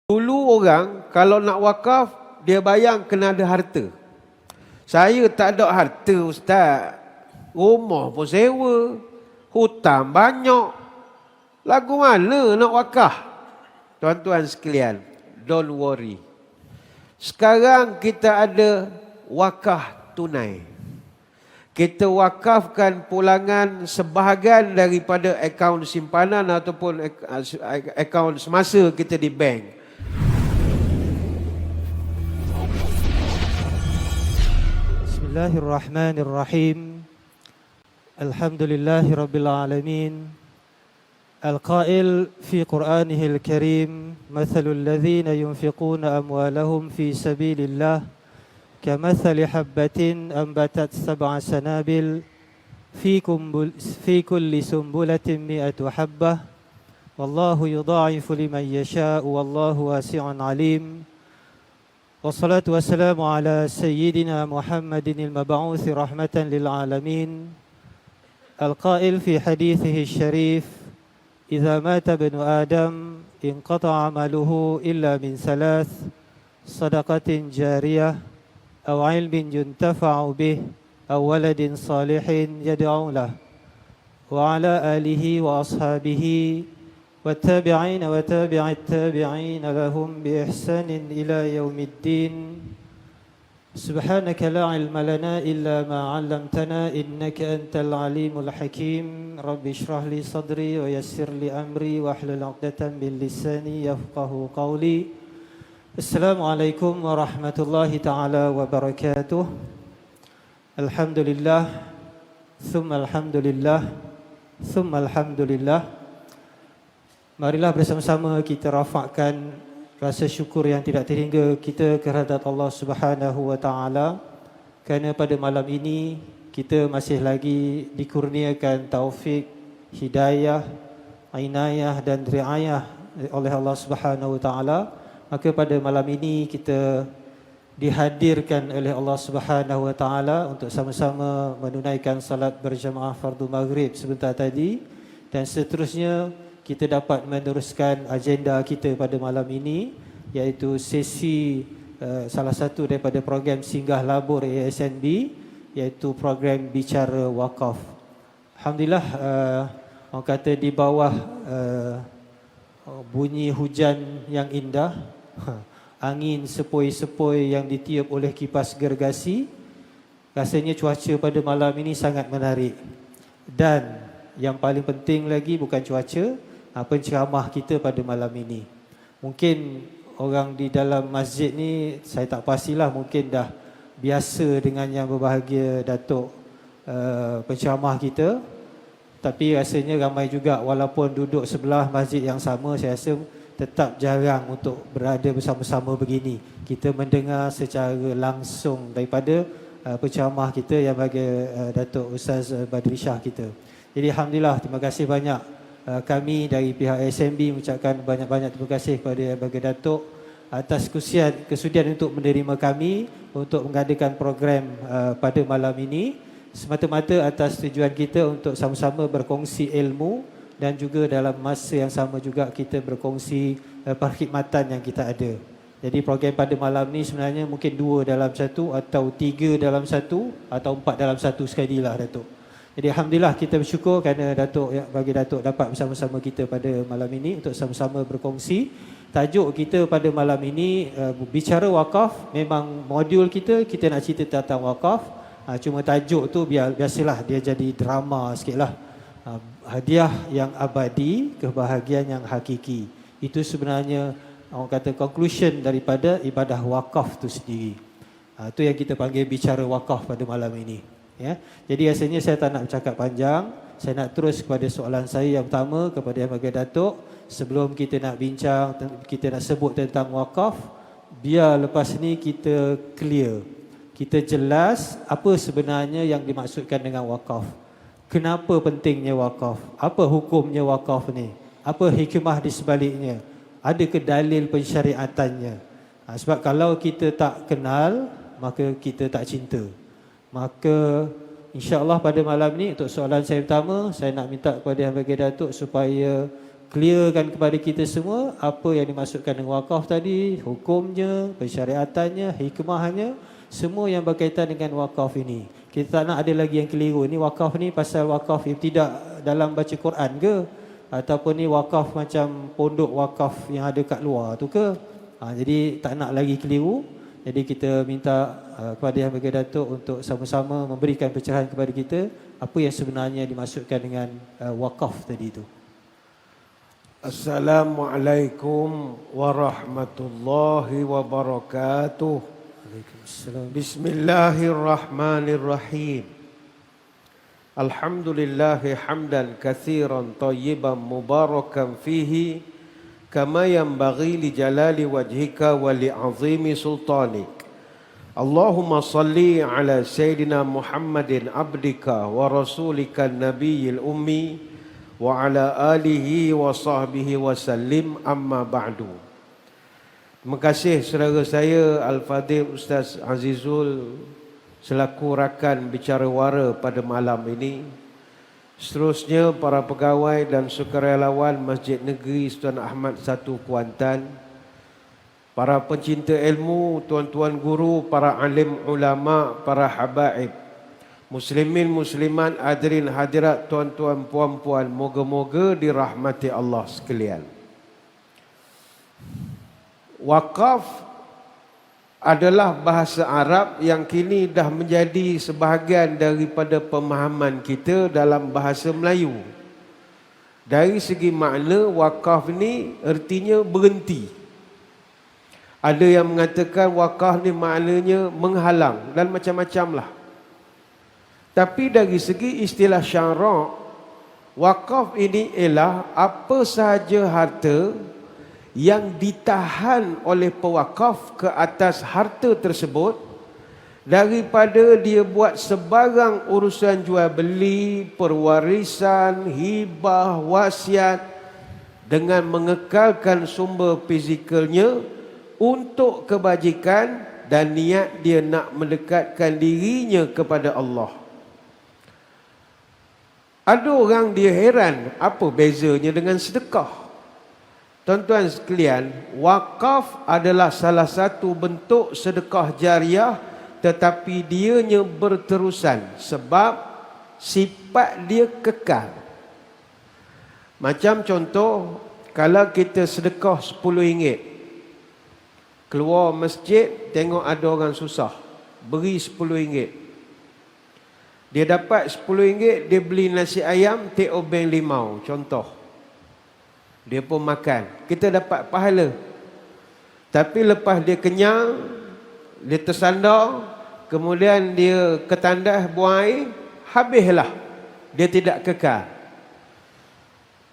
Dulu orang kalau nak wakaf, dia bayang kena ada harta. Saya tak ada harta, ustaz. Rumah pun sewa, hutang banyak. Lagu mana nak wakaf? Tuan-tuan sekalian, don't worry. Sekarang kita ada wakaf tunai. Kita wakafkan pulangan sebahagian daripada akaun simpanan ataupun akaun semasa kita di bank. Bismillahirrahmanirrahim. Alhamdulillahi rabbil alamin. Al-qail fi Qur'anihil karim, mathalul ladzina yunfiquna amwalahum fi sabilillah kamathali habbatin anbatat sab'a sanabil fi kulli sumbulatin mi'atu habbah wallahu yudha'ifu liman yasha'u wallahu wasi'un alim. Wassalatu wassalamu ala sayyidina Muhammadin al-mab'uthi rahmatan lil alamin. Al-qail fi hadithihi syarif, idza mata ibnu Adam inqata'a amaluhu illa min thalath, sadaqatin jariyah aw ilmin yuntafa'u bih aw waladin salihin yad'u lahu. Wa ala alihi wa ashabihi والتابعين وتابع التابعين لهم بإحسان إلى يوم الدين. سبحانك لا علم لنا إلا ما علمتنا إنك أنت العليم الحكيم. رب اشرح لي صدري ويسر لي أمري واحلل عقدة من لساني يفقه قولي. السلام عليكم ورحمة الله تعالى وبركاته. الحمد لله ثم الحمد لله ثم الحمد لله. Marilah bersama-sama kita rafakkan rasa syukur yang tidak terhingga kita kehadrat Allah Subhanahu wa taala, kerana pada malam ini kita masih lagi dikurniakan taufik, hidayah, inayah dan riayah oleh Allah Subhanahu wa taala. Maka pada malam ini kita dihadirkan oleh Allah Subhanahu wa taala untuk sama-sama menunaikan salat berjamaah fardu maghrib sebentar tadi, dan seterusnya kita dapat meneruskan agenda kita pada malam ini, iaitu sesi salah satu daripada program singgah labur ASNB, iaitu program bicara wakaf. Alhamdulillah, orang kata di bawah bunyi hujan yang indah, angin sepoi-sepoi yang ditiup oleh kipas gergasi, rasanya cuaca pada malam ini sangat menarik. Dan yang paling penting lagi bukan cuaca, penceramah kita pada malam ini. Mungkin orang di dalam masjid ni, saya tak pastilah, mungkin dah biasa dengan yang berbahagia Datuk penceramah kita. Tapi rasanya ramai juga, walaupun duduk sebelah masjid yang sama, saya rasa tetap jarang untuk berada bersama-sama begini. Kita mendengar secara langsung daripada penceramah kita yang bagi Datuk Ustaz Badri Shah kita. Jadi Alhamdulillah, terima kasih banyak. Kami dari pihak ASNB mengucapkan banyak-banyak terima kasih kepada Yang Berbahagia Datuk atas kesudian untuk menerima kami untuk mengadakan program pada malam ini, semata-mata atas tujuan kita untuk sama-sama berkongsi ilmu dan juga dalam masa yang sama juga kita berkongsi perkhidmatan yang kita ada. Jadi program pada malam ni sebenarnya mungkin 2 dalam 1 atau 3 dalam 1 atau 4 dalam 1 sekali lah Datuk. Jadi Alhamdulillah kita bersyukur kerana bagi Datuk dapat bersama-sama kita pada malam ini untuk sama-sama berkongsi. Tajuk kita pada malam ini bicara wakaf. Memang modul kita nak cerita tentang wakaf. Cuma tajuk tu biasalah dia jadi drama sikit lah. Hadiah yang abadi, kebahagiaan yang hakiki. Itu sebenarnya orang kata conclusion daripada ibadah wakaf tu sendiri. Itu yang kita panggil bicara wakaf pada malam ini. Ya, jadi rasanya saya tak nak bercakap panjang. Saya nak terus kepada soalan saya yang pertama kepada Yang Berbahagia Datuk. Sebelum kita nak bincang, kita nak sebut tentang wakaf, biar lepas ni kita clear, kita jelas apa sebenarnya yang dimaksudkan dengan wakaf. Kenapa pentingnya wakaf? Apa hukumnya wakaf ni? Apa hikmah di sebaliknya? Adakah dalil pensyariatannya? Sebab kalau kita tak kenal, maka kita tak cinta. Maka insya-Allah pada malam ni untuk soalan saya pertama, saya nak minta kepada Yang Berbahagia Datuk supaya clearkan kepada kita semua apa yang dimaksudkan dengan wakaf tadi, hukumnya, pensyariatannya, hikmahnya, semua yang berkaitan dengan wakaf ini. Kita tak nak ada lagi yang keliru. Ni wakaf ni pasal wakaf tidak dalam baca Quran ke? Ataupun ni wakaf macam pondok wakaf yang ada kat luar tu ke? Jadi tak nak lagi keliru. Jadi kita minta kepada Yang Berbahagia Datuk untuk sama-sama memberikan pencerahan kepada kita apa yang sebenarnya dimaksudkan dengan wakaf tadi itu. Assalamualaikum warahmatullahi wabarakatuh. Waalaikumsalam. Bismillahirrahmanirrahim. Alhamdulillahi hamdan katsiran tayyiban mubarakan fihi kama yanbaghi li jalali wajhika wa li 'azimi sultanik. Allahumma salli ala sayyidina Muhammadin abdika wa rasulika nabiyil ummi wa ala alihi wa sahbihi wa sallim, amma ba'du. Terima kasih saudara saya Al-Fadhil Ustaz Azizul selaku rakan bicara wara pada malam ini. Seterusnya para pegawai dan sukarelawan Masjid Negeri Sultan Ahmad I Kuantan, para pencinta ilmu, tuan-tuan guru, para alim ulama, para habaib, muslimin muslimat, hadirin hadirat, tuan-tuan puan-puan, moga-moga dirahmati Allah sekalian. Wakaf adalah bahasa Arab yang kini dah menjadi sebahagian daripada pemahaman kita dalam bahasa Melayu. Dari segi makna, wakaf ni artinya berhenti. Ada yang mengatakan wakaf ni maknanya menghalang dan macam-macam lah. Tapi dari segi istilah syarak, wakaf ini ialah apa sahaja harta yang ditahan oleh pewakaf ke atas harta tersebut daripada dia buat sebarang urusan jual beli, perwarisan, hibah, wasiat dengan mengekalkan sumber fizikalnya untuk kebajikan dan niat dia nak mendekatkan dirinya kepada Allah. Ada orang dia heran apa bezanya dengan sedekah. Tuan-tuan sekalian, wakaf adalah salah satu bentuk sedekah jariah, tetapi dianya berterusan sebab sifat dia kekal. Macam contoh, kalau kita sedekah RM10, keluar masjid tengok ada orang susah, beri RM10. Dia dapat RM10, dia beli nasi ayam, take obeng limau, contoh. Dia pun makan, kita dapat pahala. Tapi lepas dia kenyang, dia tersandar, kemudian dia ketandas buang air, habislah. Dia tidak kekal.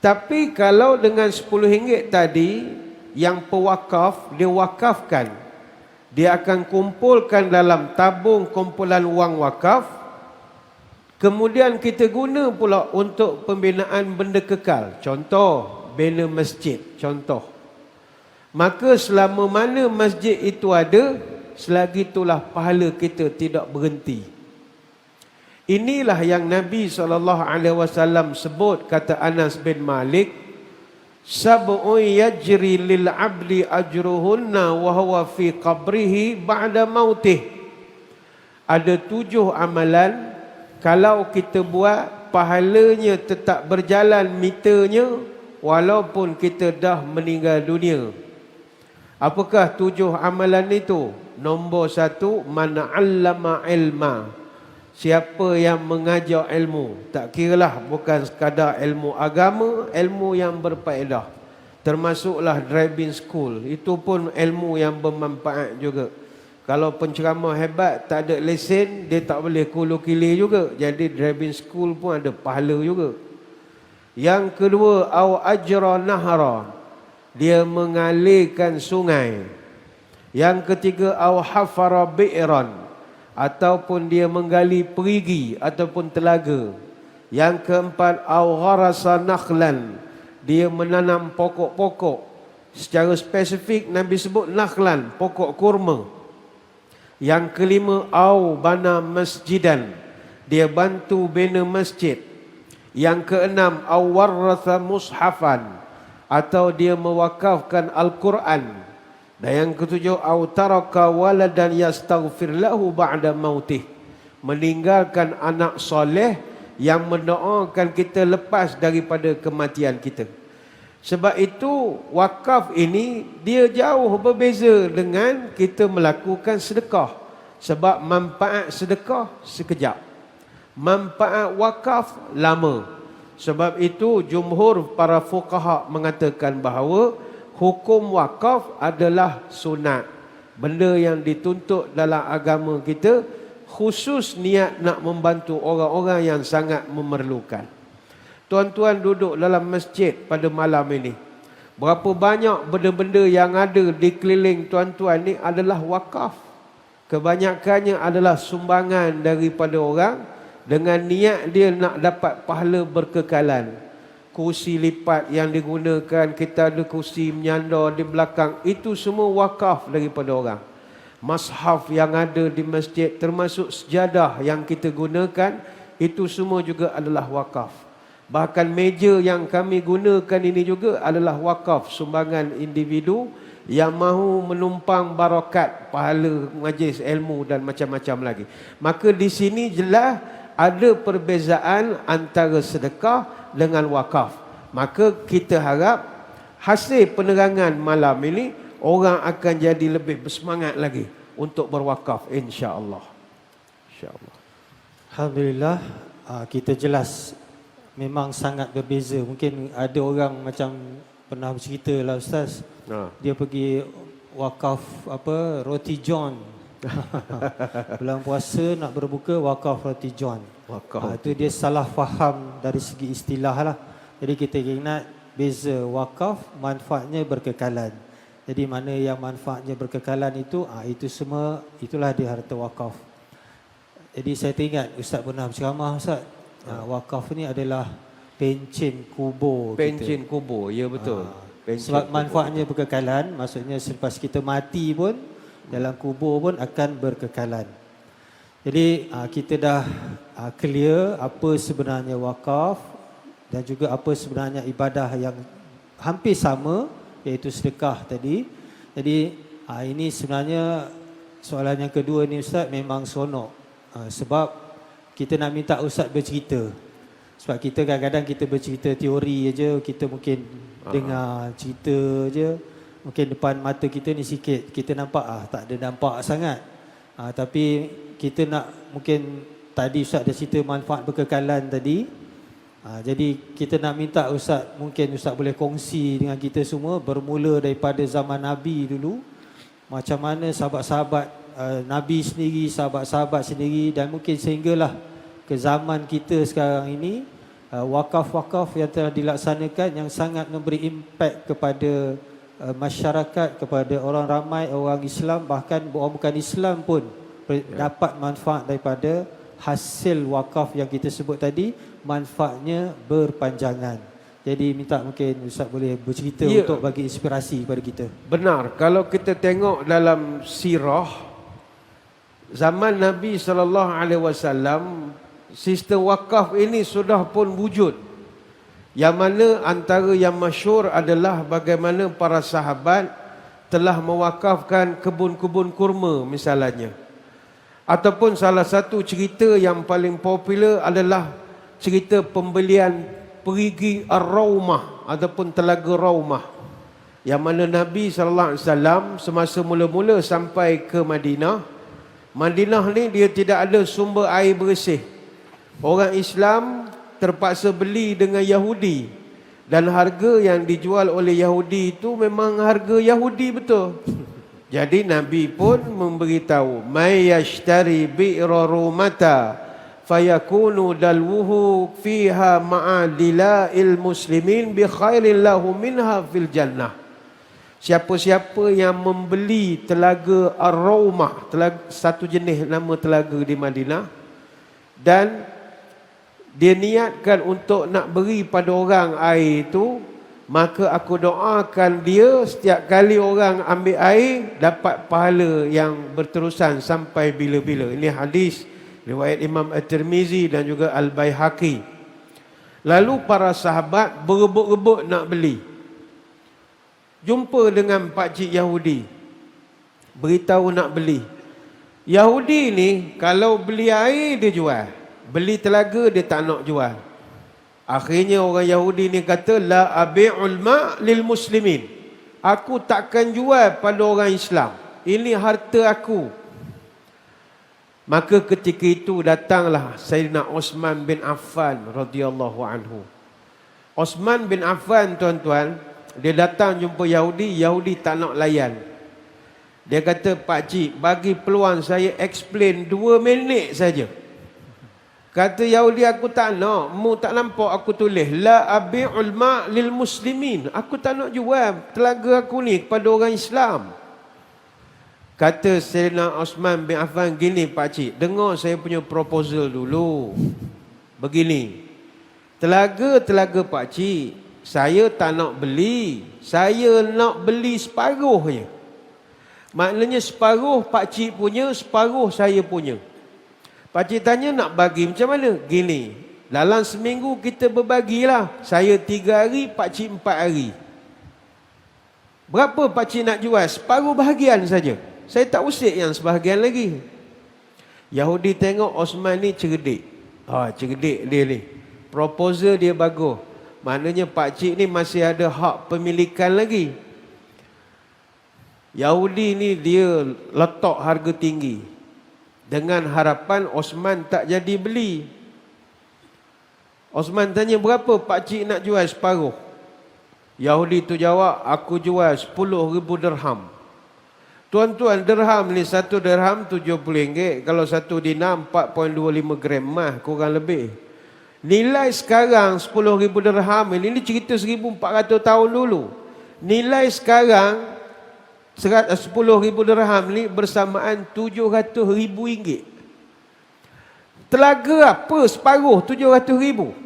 Tapi kalau dengan RM10 tadi, yang pewakaf, dia wakafkan. Dia akan kumpulkan dalam tabung kumpulan wang wakaf. Kemudian kita guna pula untuk pembinaan benda kekal. Contoh, bina masjid. Contoh. Maka selama mana masjid itu ada, selagi itulah pahala kita tidak berhenti. Inilah yang Nabi SAW sebut, kata Anas bin Malik, sab'un yajri lil abdi ajruhunna wa huwa fi qabrihi ba'da mautih. Ada 7 amalan, kalau kita buat, pahalanya tetap berjalan meternya walaupun kita dah meninggal dunia. Apakah 7 amalan itu? Nombor 1, man 'allama ilma. Siapa yang mengajar ilmu, tak kiralah bukan sekadar ilmu agama, ilmu yang berfaedah. Termasuklah driving school, itu pun ilmu yang bermanfaat juga. Kalau penceramah hebat tak ada lesen, dia tak boleh kulu kili juga. Jadi driving school pun ada pahala juga. Yang kedua, au ajra nahara, dia mengalirkan sungai. Yang ketiga, au hafara bi'ran, ataupun dia menggali perigi ataupun telaga. Yang keempat, au gharasa nakhlan, dia menanam pokok-pokok. Secara spesifik Nabi sebut nakhlan, pokok kurma. Yang kelima, au bana masjidan, dia bantu bina masjid. Yang keenam, au warratha mushafan, atau dia mewakafkan Al-Quran. Dan yang ketujuh, au taraka waladan yastaghfir lahu ba'da mautih, meninggalkan anak soleh yang mendoakan kita lepas daripada kematian kita. Sebab itu wakaf ini dia jauh berbeza dengan kita melakukan sedekah. Sebab manfaat sedekah sekejap, manfaat wakaf lama. Sebab itu jumhur para fuqaha mengatakan bahawa hukum wakaf adalah sunat, benda yang dituntut dalam agama kita, khusus niat nak membantu orang-orang yang sangat memerlukan. Tuan-tuan duduk dalam masjid pada malam ini, berapa banyak benda-benda yang ada di keliling tuan-tuan ni adalah wakaf. Kebanyakannya adalah sumbangan daripada orang dengan niat dia nak dapat pahala berkekalan. Kursi lipat yang digunakan, kita ada kursi menyandar di belakang, itu semua wakaf daripada orang. Mashaf yang ada di masjid, termasuk sejadah yang kita gunakan, itu semua juga adalah wakaf. Bahkan meja yang kami gunakan ini juga adalah wakaf, sumbangan individu yang mahu menumpang barakat, pahala majlis ilmu dan macam-macam lagi. Maka di sini jelas ada perbezaan antara sedekah dengan wakaf. Maka kita harap hasil penerangan malam ini orang akan jadi lebih bersemangat lagi untuk berwakaf, insya-Allah. Insya-Allah. Alhamdulillah, kita jelas memang sangat berbeza. Mungkin ada orang macam pernah bercerita lah Ustaz, dia pergi wakaf roti john. Bulan puasa nak berbuka, wakaf roti john. Itu dia salah faham dari segi istilah lah. Jadi kita ingat beza wakaf, manfaatnya berkekalan. Jadi mana yang manfaatnya berkekalan itu semua, itulah dia harta wakaf. Jadi saya teringat Ustaz pernah berceramah Ustaz, wakaf ni adalah pencen kubur. Pencen kubur, ya betul. Sebab manfaatnya berkekalan, maksudnya selepas kita mati pun, dalam kubur pun akan berkekalan. Jadi kita dah clear apa sebenarnya wakaf dan juga apa sebenarnya ibadah yang hampir sama, iaitu sedekah tadi. Jadi ini sebenarnya soalan yang kedua ni Ustaz memang seronok. Sebab kita nak minta Ustaz bercerita. Sebab kita kadang-kadang kita bercerita teori aja, kita mungkin dengar cerita aja. Mungkin depan mata kita ni sikit, kita nampak tak ada nampak sangat. Tapi kita nak, mungkin tadi Ustaz dah cerita manfaat berkekalan tadi. Jadi kita nak minta Ustaz, mungkin Ustaz boleh kongsi dengan kita semua bermula daripada zaman Nabi dulu, macam mana sahabat-sahabat Nabi sendiri, sahabat-sahabat sendiri, dan mungkin sehinggalah ke zaman kita sekarang ini, wakaf-wakaf yang telah dilaksanakan yang sangat memberi impak kepada masyarakat, kepada orang ramai, orang Islam, bahkan orang bukan Islam pun dapat manfaat daripada hasil wakaf yang kita sebut tadi. Manfaatnya berpanjangan. Jadi minta mungkin Ustaz boleh bercerita untuk bagi inspirasi kepada kita. Benar, kalau kita tengok dalam sirah zaman Nabi SAW, sistem wakaf ini sudah pun wujud. Yang mana antara yang masyhur adalah bagaimana para sahabat telah mewakafkan kebun-kebun kurma misalnya. Ataupun salah satu cerita yang paling popular adalah cerita pembelian perigi Ar-Raumah ataupun Telaga Raumah. Yang mana Nabi SAW semasa mula-mula sampai ke Madinah, Madinah ni dia tidak ada sumber air bersih. Orang Islam terpaksa beli dengan Yahudi, dan harga yang dijual oleh Yahudi itu memang harga Yahudi betul. Jadi Nabi pun memberitahu, may yashtari bi'ra rumata fayakunu dalwuhu fiha ma'adila'il muslimin bi khairin lahu minha fil jannah. Siapa-siapa yang membeli telaga Ar-Raumah, satu jenis nama telaga di Madinah, dan dia niatkan untuk nak beri pada orang air itu, maka aku doakan dia setiap kali orang ambil air dapat pahala yang berterusan sampai bila-bila. Ini hadis riwayat Imam At-Tirmizi dan juga Al-Baihaqi. Lalu para sahabat berebut-rebut nak beli. Jumpa dengan pakcik Yahudi. Beritahu nak beli. Yahudi ni kalau beli air dia jual. Beli telaga dia tak nak jual. Akhirnya orang Yahudi ni kata, la abi'ul ma' lil muslimin. Aku takkan jual pada orang Islam. Ini harta aku. Maka ketika itu datanglah Sayyidina Osman bin Affan radhiyallahu anhu. Osman bin Affan, tuan-tuan, dia datang jumpa Yahudi, Yahudi tak nak layan. Dia kata, pakcik, bagi peluang saya explain 2 minit saja. Kata Yahudi, aku tak nak. Mu tak nampak aku tulis, la abi'ul ma' lil muslimin. Aku tak nak jual telaga aku ni kepada orang Islam. Kata Sayyidina Osman bin Affan, gini pakcik, dengar saya punya proposal dulu. Begini, telaga-telaga pakcik, saya tak nak beli. Saya nak beli separuh je. Maknanya separuh pakcik punya, separuh saya punya. Pakcik tanya nak bagi macam mana? Gini, dalam seminggu kita berbagilah. Saya 3 hari, pakcik 4 hari. Berapa pakcik nak jual? Separuh bahagian saja. Saya tak usik yang sebahagian lagi. Yahudi tengok Osman ni cerdik. Cerdik dia ni. Proposal dia bagus. Maknanya pakcik ni masih ada hak pemilikan lagi. Yahudi ni dia letak harga tinggi. Dengan harapan Osman tak jadi beli. Osman tanya, berapa pakcik nak jual separuh? Yahudi tu jawab, aku jual 10,000 dirham. Tuan-tuan, dirham ni 1 dirham RM70. Kalau 1 dinar 4.25 gram emas, kurang lebih. Nilai sekarang 10,000 dirham ini cerita 1400 tahun dulu. Nilai sekarang 10,000 dirham ni bersamaan RM700,000. Telaga apa separuh 700,000?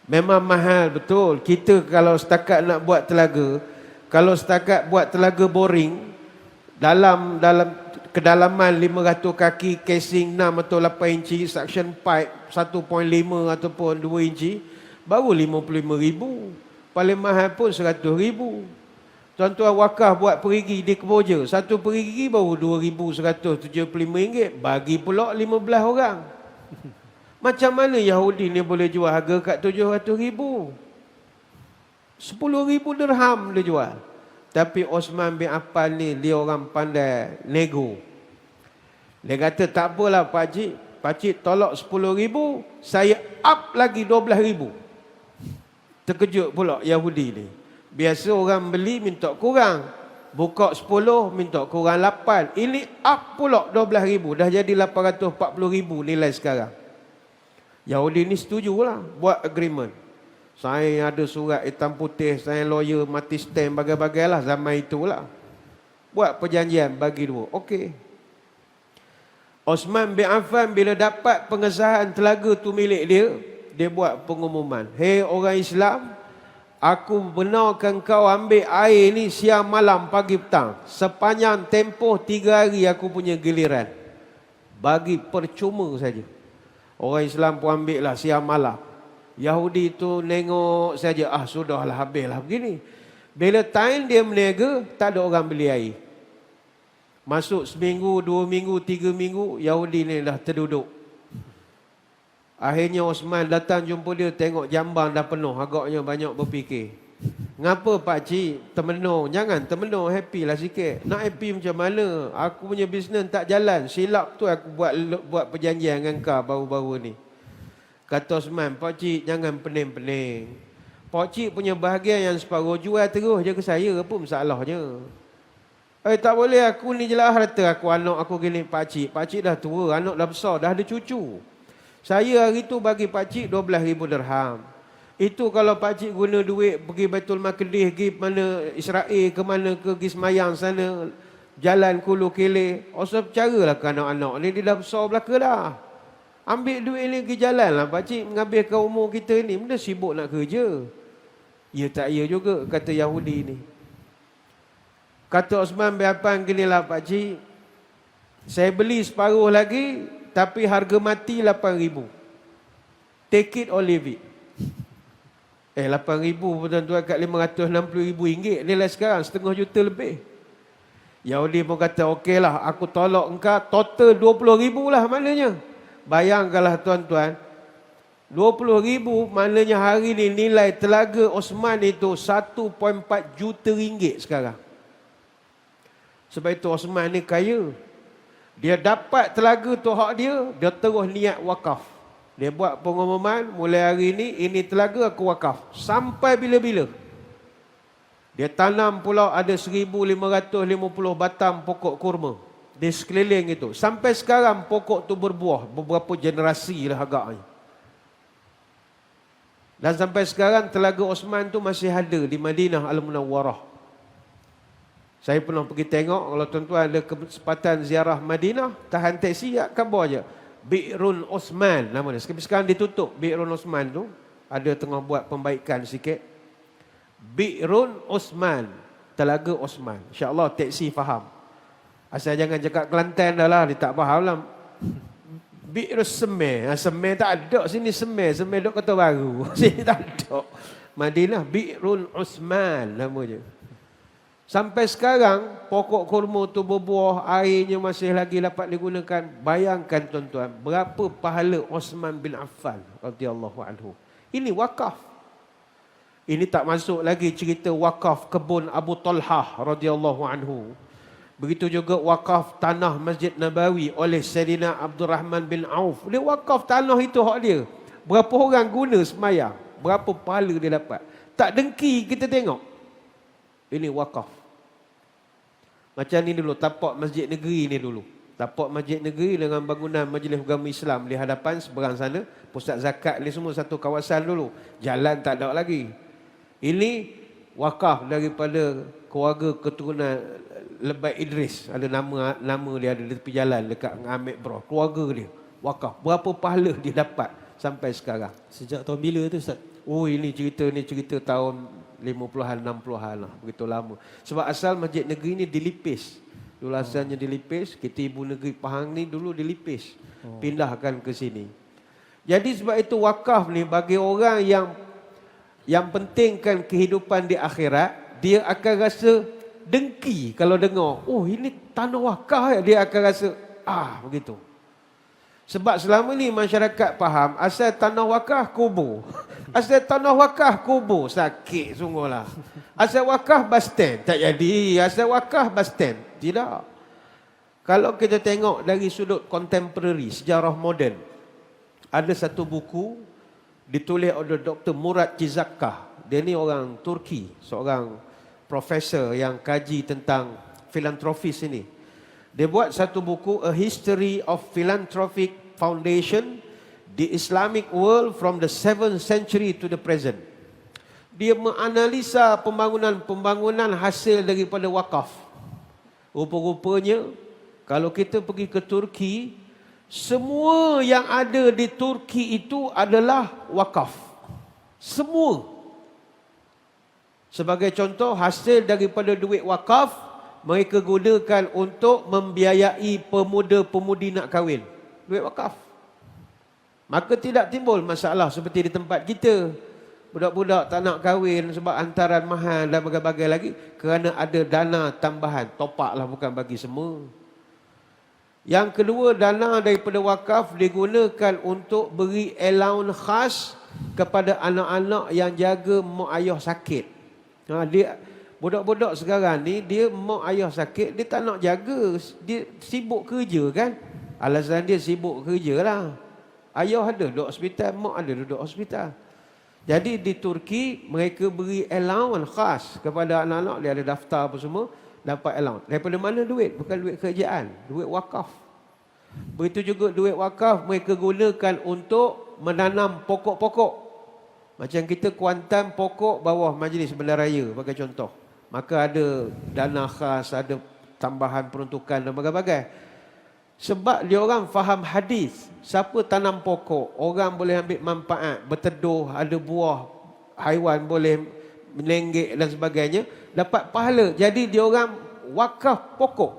Memang mahal betul. Kita kalau setakat nak buat telaga, kalau setakat buat telaga boring dalam kedalaman 500 kaki, casing 6 atau 8 inci, suction pipe 1.5 ataupun 2 inci, baru 55,000. Paling mahal pun 100,000. Tuan-tuan, wakaf buat perigi di Kemboja, 1 perigi baru RM2,175. Bagi pula 15 orang. Macam mana Yahudi ni boleh jual harga kat 700,000? 10,000 dirham dia jual. Tapi Osman bin Affan ni, dia orang pandai nego. Dia kata, tak apalah pakcik, pakcik tolak 10,000, saya up lagi 12,000. Terkejut pula Yahudi ni. Biasa orang beli minta kurang. Buka 10, minta kurang 8. Ini up pula 12,000. Dah jadi 840,000 nilai sekarang. Yahudi ni setujulah buat agreement. Saya ada surat hitam putih, saya lawyer, mati stamp, bagai-bagailah zaman itulah. Buat perjanjian bagi 2. Okey. Osman bin Affan bila dapat pengesahan telaga tu milik dia, dia buat pengumuman. Hei orang Islam, aku benarkan kau ambil air ni siang malam pagi petang. Sepanjang tempoh 3 hari aku punya giliran. Bagi percuma saja. Orang Islam pun ambil lah siang malam. Yahudi tu nengok saja, sudahlah, habislah begini. Bila time dia meniaga, tak ada orang beli air. Masuk seminggu, 2 minggu, 3 minggu, Yahudi ni dah terduduk. Akhirnya Osman datang jumpa dia, tengok jambang dah penuh, agaknya banyak berfikir. Ngapa pakcik termenung? Jangan termenung, happy lah sikit. Nak happy macam mana? Aku punya bisnes tak jalan. Silap tu aku buat perjanjian dengan kau baru-baru ni. Kata Osman, pakcik jangan pening-pening. Pakcik punya bahagian yang separuh jual terus je ke saya, apa masalahnya? Tak boleh, aku ni je lah harta aku, anak aku gini. Pakcik dah tua, anak dah besar, dah ada cucu. Saya hari tu bagi pakcik 12,000 dirham. Itu kalau pakcik guna duit pergi Baitul Maqdis, pergi mana Israel, ke mana pergi semayang sana, jalan Kulu Kele. Osman percaralah ke anak-anak ni, dia dah besar belaka dah. Ambil duit ni pergi jalan lah pakcik, menghabiskan umur kita ni. Benda sibuk nak kerja. Ya tak ya juga, kata Yahudi ni. Kata Osman bin Affan, ginilah pakcik, saya beli separuh lagi, tapi harga mati 8,000. Take it or leave it. 8,000 tuan-tuan kat RM560,000 nilai sekarang RM1,5 juta lebih. Yahudi pun kata, okeylah, aku tolak engkau, total RM20,000 lah maknanya. Bayangkanlah tuan-tuan, RM20,000 maknanya hari ni nilai telaga Osman itu RM1.4 juta sekarang. Sebab itu Osman ni kaya. Dia dapat telaga tu hak dia, dia terus niat wakaf. Dia buat pengumuman, mulai hari ini telaga aku wakaf. Sampai bila-bila. Dia tanam pula ada 1,550 batang pokok kurma di sekeliling itu. Sampai sekarang pokok tu berbuah. Beberapa generasi lah agaknya. Dan sampai sekarang telaga Osman tu masih ada di Madinah Al-Munawwarah. Saya pernah pergi tengok. Kalau tuan-tuan ada kesempatan ziarah Madinah, tahan teksi, khabar je. Bi'run Osman nama dia. Sekarang ditutup Bi'run Osman tu. Ada tengah buat pembaikan sikit. Bi'run Osman, telaga Osman. InsyaAllah teksi faham. Asal jangan cakap Kelantan dah lah, dia tak faham lah. Bi'rus Semai. Semai tak ada sini, Semai duk Kota Baru. Sini tak ada. Madinah Bi'run Osman nama je. Sampai sekarang pokok kurma tu berbuah, airnya masih lagi dapat digunakan. Bayangkan tuan-tuan, berapa pahala Osman bin Affan radhiyallahu anhu. Ini wakaf. Ini tak masuk lagi cerita wakaf kebun Abu Talhah radhiyallahu anhu. Begitu juga wakaf tanah Masjid Nabawi oleh Sayyidina Abdul Rahman bin Auf. Dia wakaf tanah itu hak dia. Berapa orang guna semayang, berapa pahala dia dapat. Tak dengki kita tengok. Ini wakaf. Macam ni dulu tapak Masjid Negeri ni dulu. Tapak Masjid Negeri dengan bangunan Majlis Agama Islam di hadapan seberang sana. Pusat zakat ni semua satu kawasan dulu. Jalan tak ada lagi. Ini wakaf daripada keluarga keturunan Lebai Idris. Ada nama dia ada di tepi jalan dekat Amek Bro. Keluarga dia wakaf. Berapa pahala dia dapat sampai sekarang. Sejak tahun bila tu Ustaz? Oh, ini cerita tahun 50-an 60-an lah. Begitu lama. Sebab asal Masjid Negeri ni dilipis. Dulu asalnya dilipis. Kita Ibu Negeri Pahang ni dulu dilipis. Pindahkan ke sini. Jadi sebab itu wakaf ni bagi orang yang pentingkan kehidupan di akhirat, dia akan rasa dengki kalau dengar, oh ini tanah wakaf ya. Dia akan rasa, begitu. Sebab selama ni masyarakat faham, asal tanah wakaf kubur. Asal tanah wakaf kubur, sakit sungguhlah. Asal wakaf bus stand, tak jadi. Asal wakaf bus stand, tidak. Kalau kita tengok dari sudut contemporary, sejarah moden, ada satu buku ditulis oleh Dr. Murad Cizakkah. Dia ni orang Turki, seorang profesor yang kaji tentang filantropis ini. Dia buat satu buku, A History of Philanthropic Foundation, The Islamic World from the 7th Century to the Present. Dia menganalisa pembangunan hasil daripada wakaf. Rupa-rupanya, kalau kita pergi ke Turki, semua yang ada di Turki itu adalah wakaf. Semua. Sebagai contoh, hasil daripada duit wakaf, mereka gunakan untuk membiayai pemuda-pemudi nak kahwin. Duit wakaf. Maka tidak timbul masalah seperti di tempat kita. Budak-budak tak nak kahwin sebab hantaran mahal dan bagai-bagai lagi. Kerana ada dana tambahan. Topak lah, bukan bagi semua. Yang kedua, dana daripada wakaf digunakan untuk beri allowance khas kepada anak-anak yang jaga mak ayah sakit. Budak-budak sekarang ni, dia mak ayah sakit, dia tak nak jaga. Dia sibuk kerja kan. Alasan dia sibuk kerja lah. Ayah ada duduk hospital, mak ada duduk hospital. Jadi di Turki, mereka beri allowance khas kepada anak-anak. Dia ada daftar apa semua. Dapat allowance. Daripada mana duit? Bukan duit kerajaan. Duit wakaf. Begitu juga duit wakaf mereka gunakan untuk menanam pokok-pokok. Macam kita kuantan pokok bawah majlis bandaraya bagi contoh. Maka ada dana khas, ada tambahan peruntukan dan bagai-bagai. Sebab dia orang faham hadis. Siapa tanam pokok, orang boleh ambil manfaat, berteduh, ada buah, haiwan boleh melenggek dan sebagainya, dapat pahala. Jadi dia orang wakaf pokok.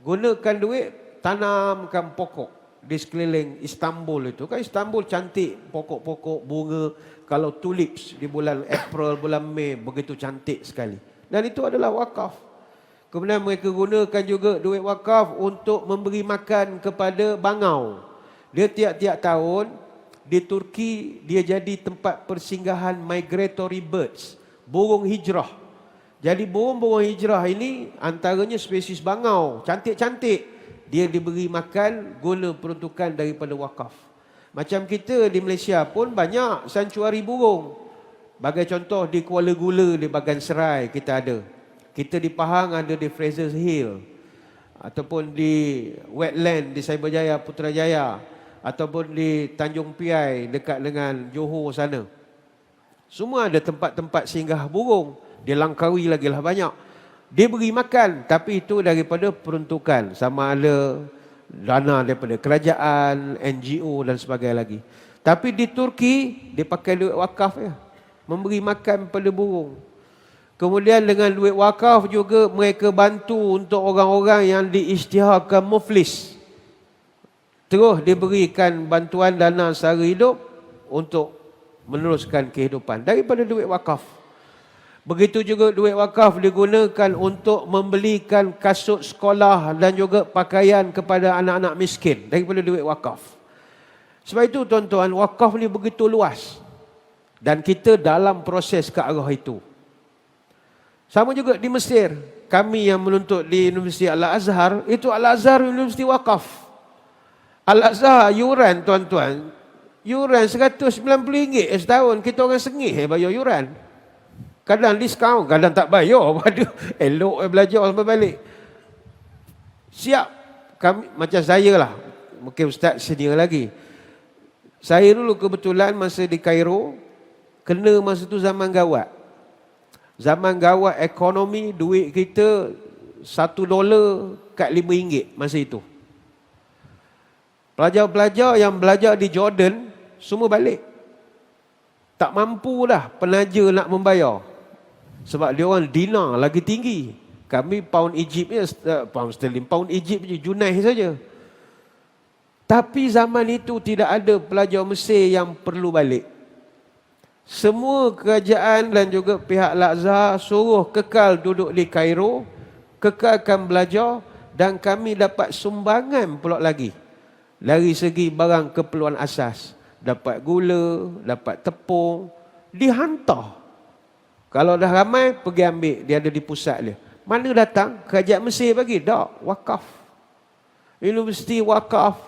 Gunakan duit, tanamkan pokok. di sekeliling Istanbul itu. Kan Istanbul cantik, pokok-pokok bunga. Kalau tulips di bulan April, bulan Mei, begitu cantik sekali. Dan itu adalah wakaf. Kemudian mereka gunakan juga duit wakaf untuk memberi makan kepada bangau. Dia tiap-tiap tahun di Turki, dia jadi tempat persinggahan migratory birds, burung hijrah. Jadi burung-burung hijrah ini antaranya spesies bangau, cantik-cantik. Dia diberi makan guna peruntukan daripada wakaf. Macam kita di Malaysia pun banyak santuari burung. Bagai contoh di Kuala Gula, di Bagan Serai kita ada. Kita di Pahang ada di Fraser Hill. Ataupun di wetland di Cyberjaya, Putrajaya. Ataupun di Tanjung Piai dekat dengan Johor sana. Semua ada tempat-tempat singgah burung. Dia Langkawi lagi lah banyak. Dia beri makan, tapi itu daripada peruntukan. Sama ada dana daripada kerajaan, NGO dan sebagainya lagi. Tapi di Turki, dia pakai duit wakaf ya. Memberi makan pada burung. Kemudian dengan duit wakaf juga mereka bantu untuk orang-orang yang diisytiharkan muflis. Terus diberikan bantuan dana sara hidup untuk meneruskan kehidupan daripada duit wakaf. Begitu juga duit wakaf digunakan untuk membelikan kasut sekolah dan juga pakaian kepada anak-anak miskin daripada duit wakaf. Sebab itu tuan-tuan, wakaf ni begitu luas. Dan kita dalam proses ke arah itu. Sama juga di Mesir. Kami yang menuntut di Universiti Al-Azhar, itu Al-Azhar Universiti Wakaf. Al-Azhar yuran tuan-tuan, yuran RM190 setahun. Kita orang sengih bayar yuran. Kadang diskaun, kadang tak bayar. Waduh, elok belajar sampai balik. Siap. Kami, macam saya lah. Mungkin Ustaz sedia lagi. Saya dulu kebetulan masa di Cairo, kena masa tu zaman gawat. Zaman gawat ekonomi, duit kita $1 kat RM5 masa itu. Pelajar-pelajar yang belajar di Jordan, semua balik. Tak mampu dah penaja nak membayar. Sebab dia orang dinar lagi tinggi. Kami pound Egypt ni, pound sterling, pound Egypt je, Junai saja. Tapi zaman itu tidak ada pelajar Mesir yang perlu balik. Semua kerajaan dan juga pihak Al-Azhar suruh kekal duduk di Cairo, kekalkan belajar, dan kami dapat sumbangan pula lagi. Dari segi barang keperluan asas. Dapat gula, dapat tepung, dihantar. Kalau dah ramai, pergi ambil. Dia ada di pusat dia. Mana datang? Kerajaan Mesir bagi? Tak, wakaf. Universiti wakaf.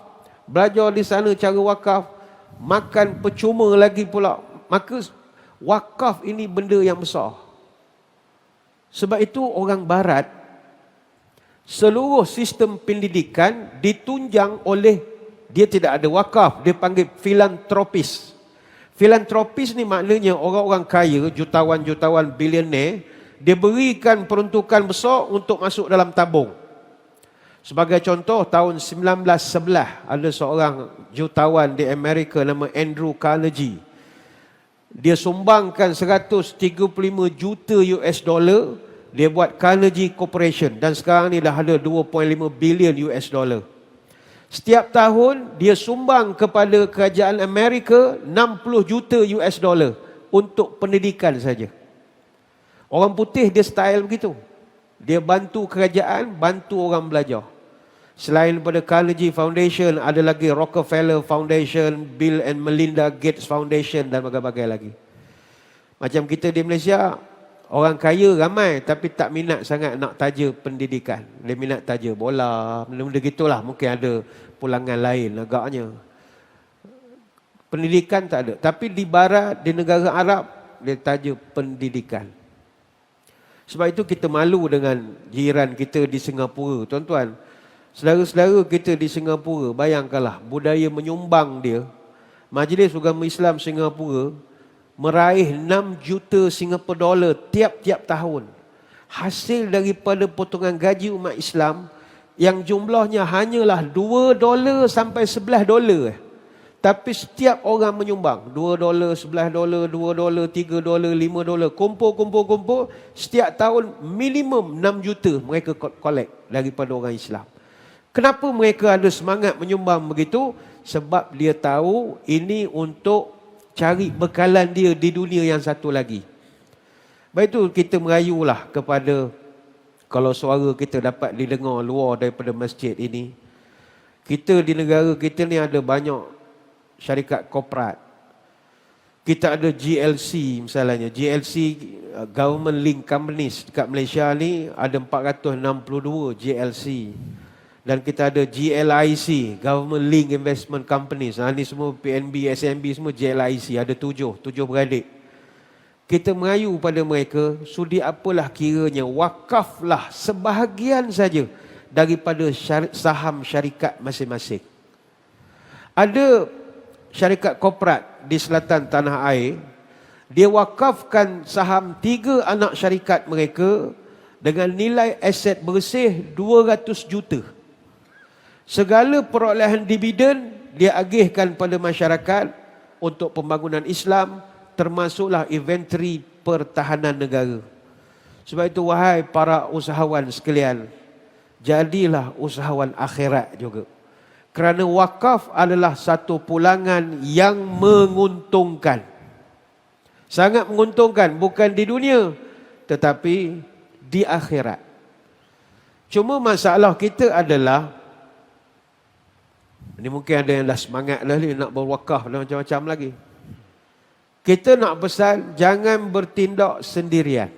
Belajar di sana cara wakaf. Makan percuma lagi pula. Maka wakaf ini benda yang besar. Sebab itu orang Barat, seluruh sistem pendidikan ditunjang oleh, dia tidak ada wakaf, dia panggil filantropis. Filantropis ni maknanya orang-orang kaya, jutawan-jutawan bilioner, dia berikan peruntukan besar untuk masuk dalam tabung. Sebagai contoh, tahun 1911 ada seorang jutawan di Amerika nama Andrew Carnegie. Dia sumbangkan 135 juta US dollar, dia buat Carnegie Corporation, dan sekarang ni dah ada 2.5 bilion US dollar. Setiap tahun dia sumbang kepada kerajaan Amerika 60 juta US dollar untuk pendidikan saja. Orang putih dia style begitu. Dia bantu kerajaan, bantu orang belajar. Selain daripada Carnegie Foundation, ada lagi Rockefeller Foundation, Bill and Melinda Gates Foundation dan berbagai lagi. Macam kita di Malaysia, orang kaya ramai tapi tak minat sangat nak taja pendidikan. Dia minat taja bola, benda-benda gitulah. Mungkin ada pulangan lain agaknya. Pendidikan tak ada. Tapi di barat, di negara Arab, dia taja pendidikan. Sebab itu kita malu dengan jiran kita di Singapura. Tuan-tuan, saudara-saudara kita di Singapura, bayangkanlah budaya menyumbang dia. Majlis Agama Islam Singapura meraih 6 juta Singapura dolar tiap-tiap tahun. Hasil daripada potongan gaji umat Islam yang jumlahnya hanyalah $2 sampai $11. Tapi setiap orang menyumbang $2, $11, $2, $3, $5. Kumpul. Setiap tahun minimum 6 juta mereka collect daripada orang Islam. Kenapa mereka ada semangat menyumbang begitu? Sebab dia tahu ini untuk cari bekalan dia di dunia yang satu lagi. Baik itu kita merayulah kepada, kalau suara kita dapat didengar luar daripada masjid ini. Kita di negara kita ni ada banyak syarikat korporat. Kita ada GLC misalnya. GLC, Government Link Companies dekat Malaysia ni ada 462 GLC. Dan kita ada GLIC, Government Link Investment Companies. Ni semua PNB, SNB semua GLIC. Ada 7 beradik. Kita merayu pada mereka, sudi apalah kiranya, wakaflah sebahagian saja daripada saham syarikat masing-masing. Ada syarikat korporat di selatan tanah air, dia wakafkan saham 3 anak syarikat mereka dengan nilai aset bersih 200 juta. Segala perolehan dividen dia agihkan pada masyarakat untuk pembangunan Islam, termasuklah inventory pertahanan negara. Sebab itu wahai para usahawan sekalian, jadilah usahawan akhirat juga. Kerana wakaf adalah satu pulangan yang menguntungkan. Sangat menguntungkan, bukan di dunia tetapi di akhirat. Cuma masalah kita adalah, ini mungkin ada yang dah semangat dah ni nak berwakaf dan macam-macam lagi. Kita nak pesan, jangan bertindak sendirian.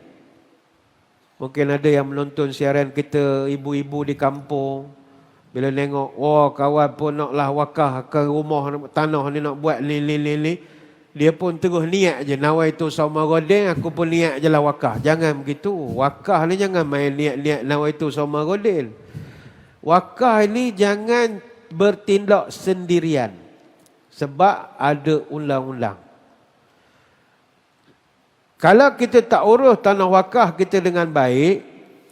Mungkin ada yang menonton siaran kita, ibu-ibu di kampung. Bila tengok, wah kawan pun naklah wakaf ke rumah tanah ni nak buat ni. Dia pun terus niat je, nawaitu sauma ghadin, aku pun niat je lah wakaf. Jangan begitu. Wakaf ni jangan main niat-niat nawaitu sauma ghadin. Wakaf ni jangan bertindak sendirian. Sebab ada undang-undang. Kalau kita tak urus tanah wakaf kita dengan baik,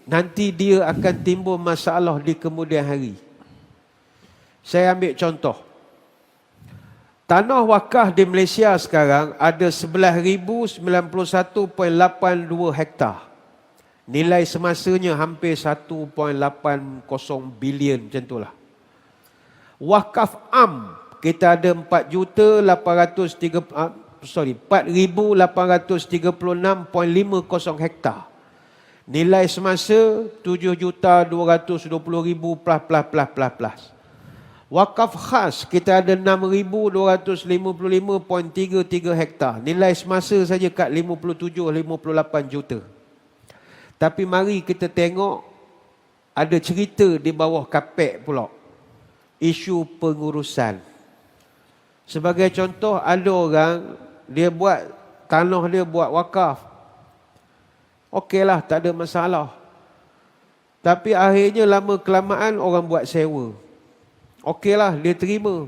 nanti dia akan timbul masalah di kemudian hari. Saya ambil contoh. Tanah wakaf di Malaysia sekarang ada 11,091.82 hektar. Nilai semasanya hampir 1.80 bilion macam itulah. Wakaf am kita ada 4,836.50 hektar. Nilai semasa 7,220,000 plus. Wakaf khas kita ada 6,255.33 hektar. Nilai semasa saja kat 57-58 juta. Tapi mari kita tengok ada cerita di bawah kapek pula. Isu pengurusan. Sebagai contoh, ada orang dia buat tanah dia buat wakaf. Okeylah, tak ada masalah. Tapi akhirnya lama kelamaan orang buat sewa. Okeylah, dia terima.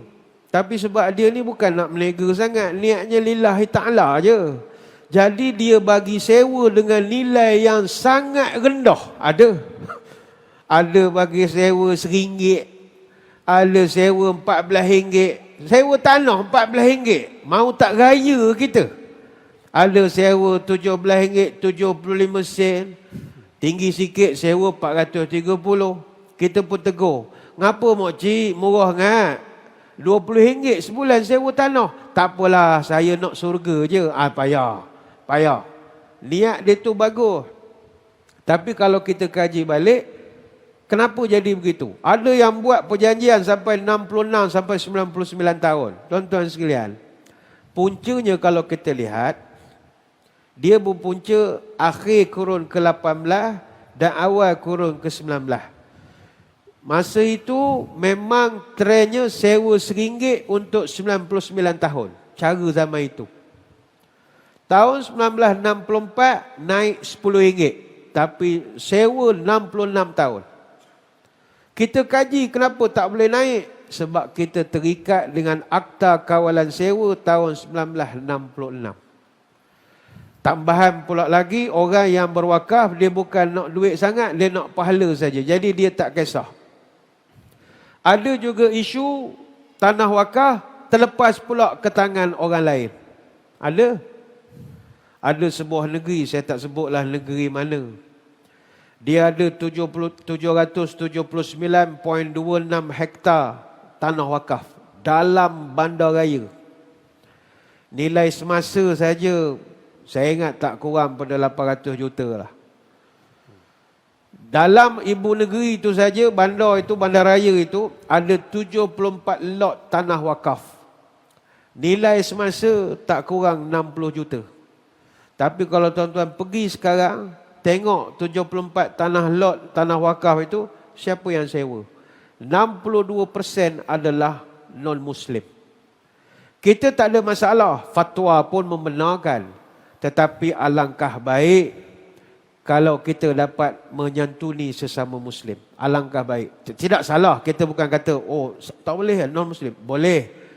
Tapi sebab dia ni bukan nak meniaga sangat, niatnya lillahi ta'ala je. Jadi dia bagi sewa dengan nilai yang sangat rendah. Ada. Ada bagi sewa RM1. Ada sewa RM14. Sewa tanah RM14. Mau tak raya kita. Ada sewa RM17.75. Tinggi sikit sewa RM430. Kita pun tegur. Ngapa mokcik murah ngat? RM20 sebulan sewa tanah. Tak apalah, saya nak surga je. Payah. Niat dia tu bagus. Tapi kalau kita kaji balik, kenapa jadi begitu? Ada yang buat perjanjian sampai 66 sampai 99 tahun. Tuan-tuan sekalian, puncanya kalau kita lihat, dia berpunca akhir kurun ke-18 dan awal kurun ke-19. Masa itu memang trennya sewa RM1 untuk 99 tahun. Cara zaman itu. Tahun 1964 naik RM10. Tapi sewa 66 tahun. Kita kaji kenapa tak boleh naik. Sebab kita terikat dengan Akta Kawalan Sewa tahun 1966. Tambahan pula lagi, orang yang berwakaf, dia bukan nak duit sangat, dia nak pahala saja. Jadi dia tak kisah. Ada juga isu tanah wakaf terlepas pula ke tangan orang lain. Ada. Ada sebuah negeri, saya tak sebutlah negeri mana. Dia ada 779.26 hektar tanah wakaf dalam bandaraya. Nilai semasa saja saya ingat tak kurang pada 800 juta lah. Dalam ibu negeri itu saja, bandaraya itu ada 74 lot tanah wakaf. Nilai semasa tak kurang 60 juta. Tapi kalau tuan-tuan pergi sekarang, tengok 74 tanah wakaf itu, siapa yang sewa? 62% adalah non-Muslim. Kita tak ada masalah, fatwa pun membenarkan. Tetapi alangkah baik kalau kita dapat menyantuni sesama Muslim. Alangkah baik. Tidak salah, kita bukan kata, oh tak boleh non-Muslim. Boleh.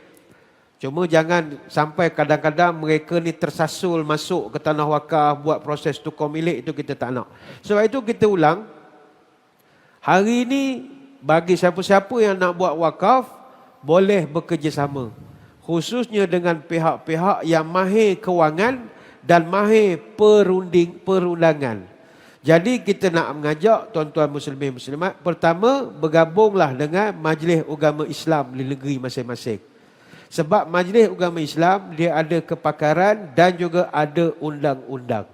Cuma jangan sampai kadang-kadang mereka ni tersasul masuk ke tanah wakaf, buat proses tukar milik, itu kita tak nak. Sebab itu kita ulang, hari ini bagi siapa-siapa yang nak buat wakaf, boleh bekerjasama. Khususnya dengan pihak-pihak yang mahir kewangan dan mahir perundangan. Jadi kita nak mengajak tuan-tuan muslimin muslimat, pertama bergabunglah dengan Majlis Agama Islam di negeri masing-masing. Sebab Majlis Agama Islam dia ada kepakaran dan juga ada undang-undang.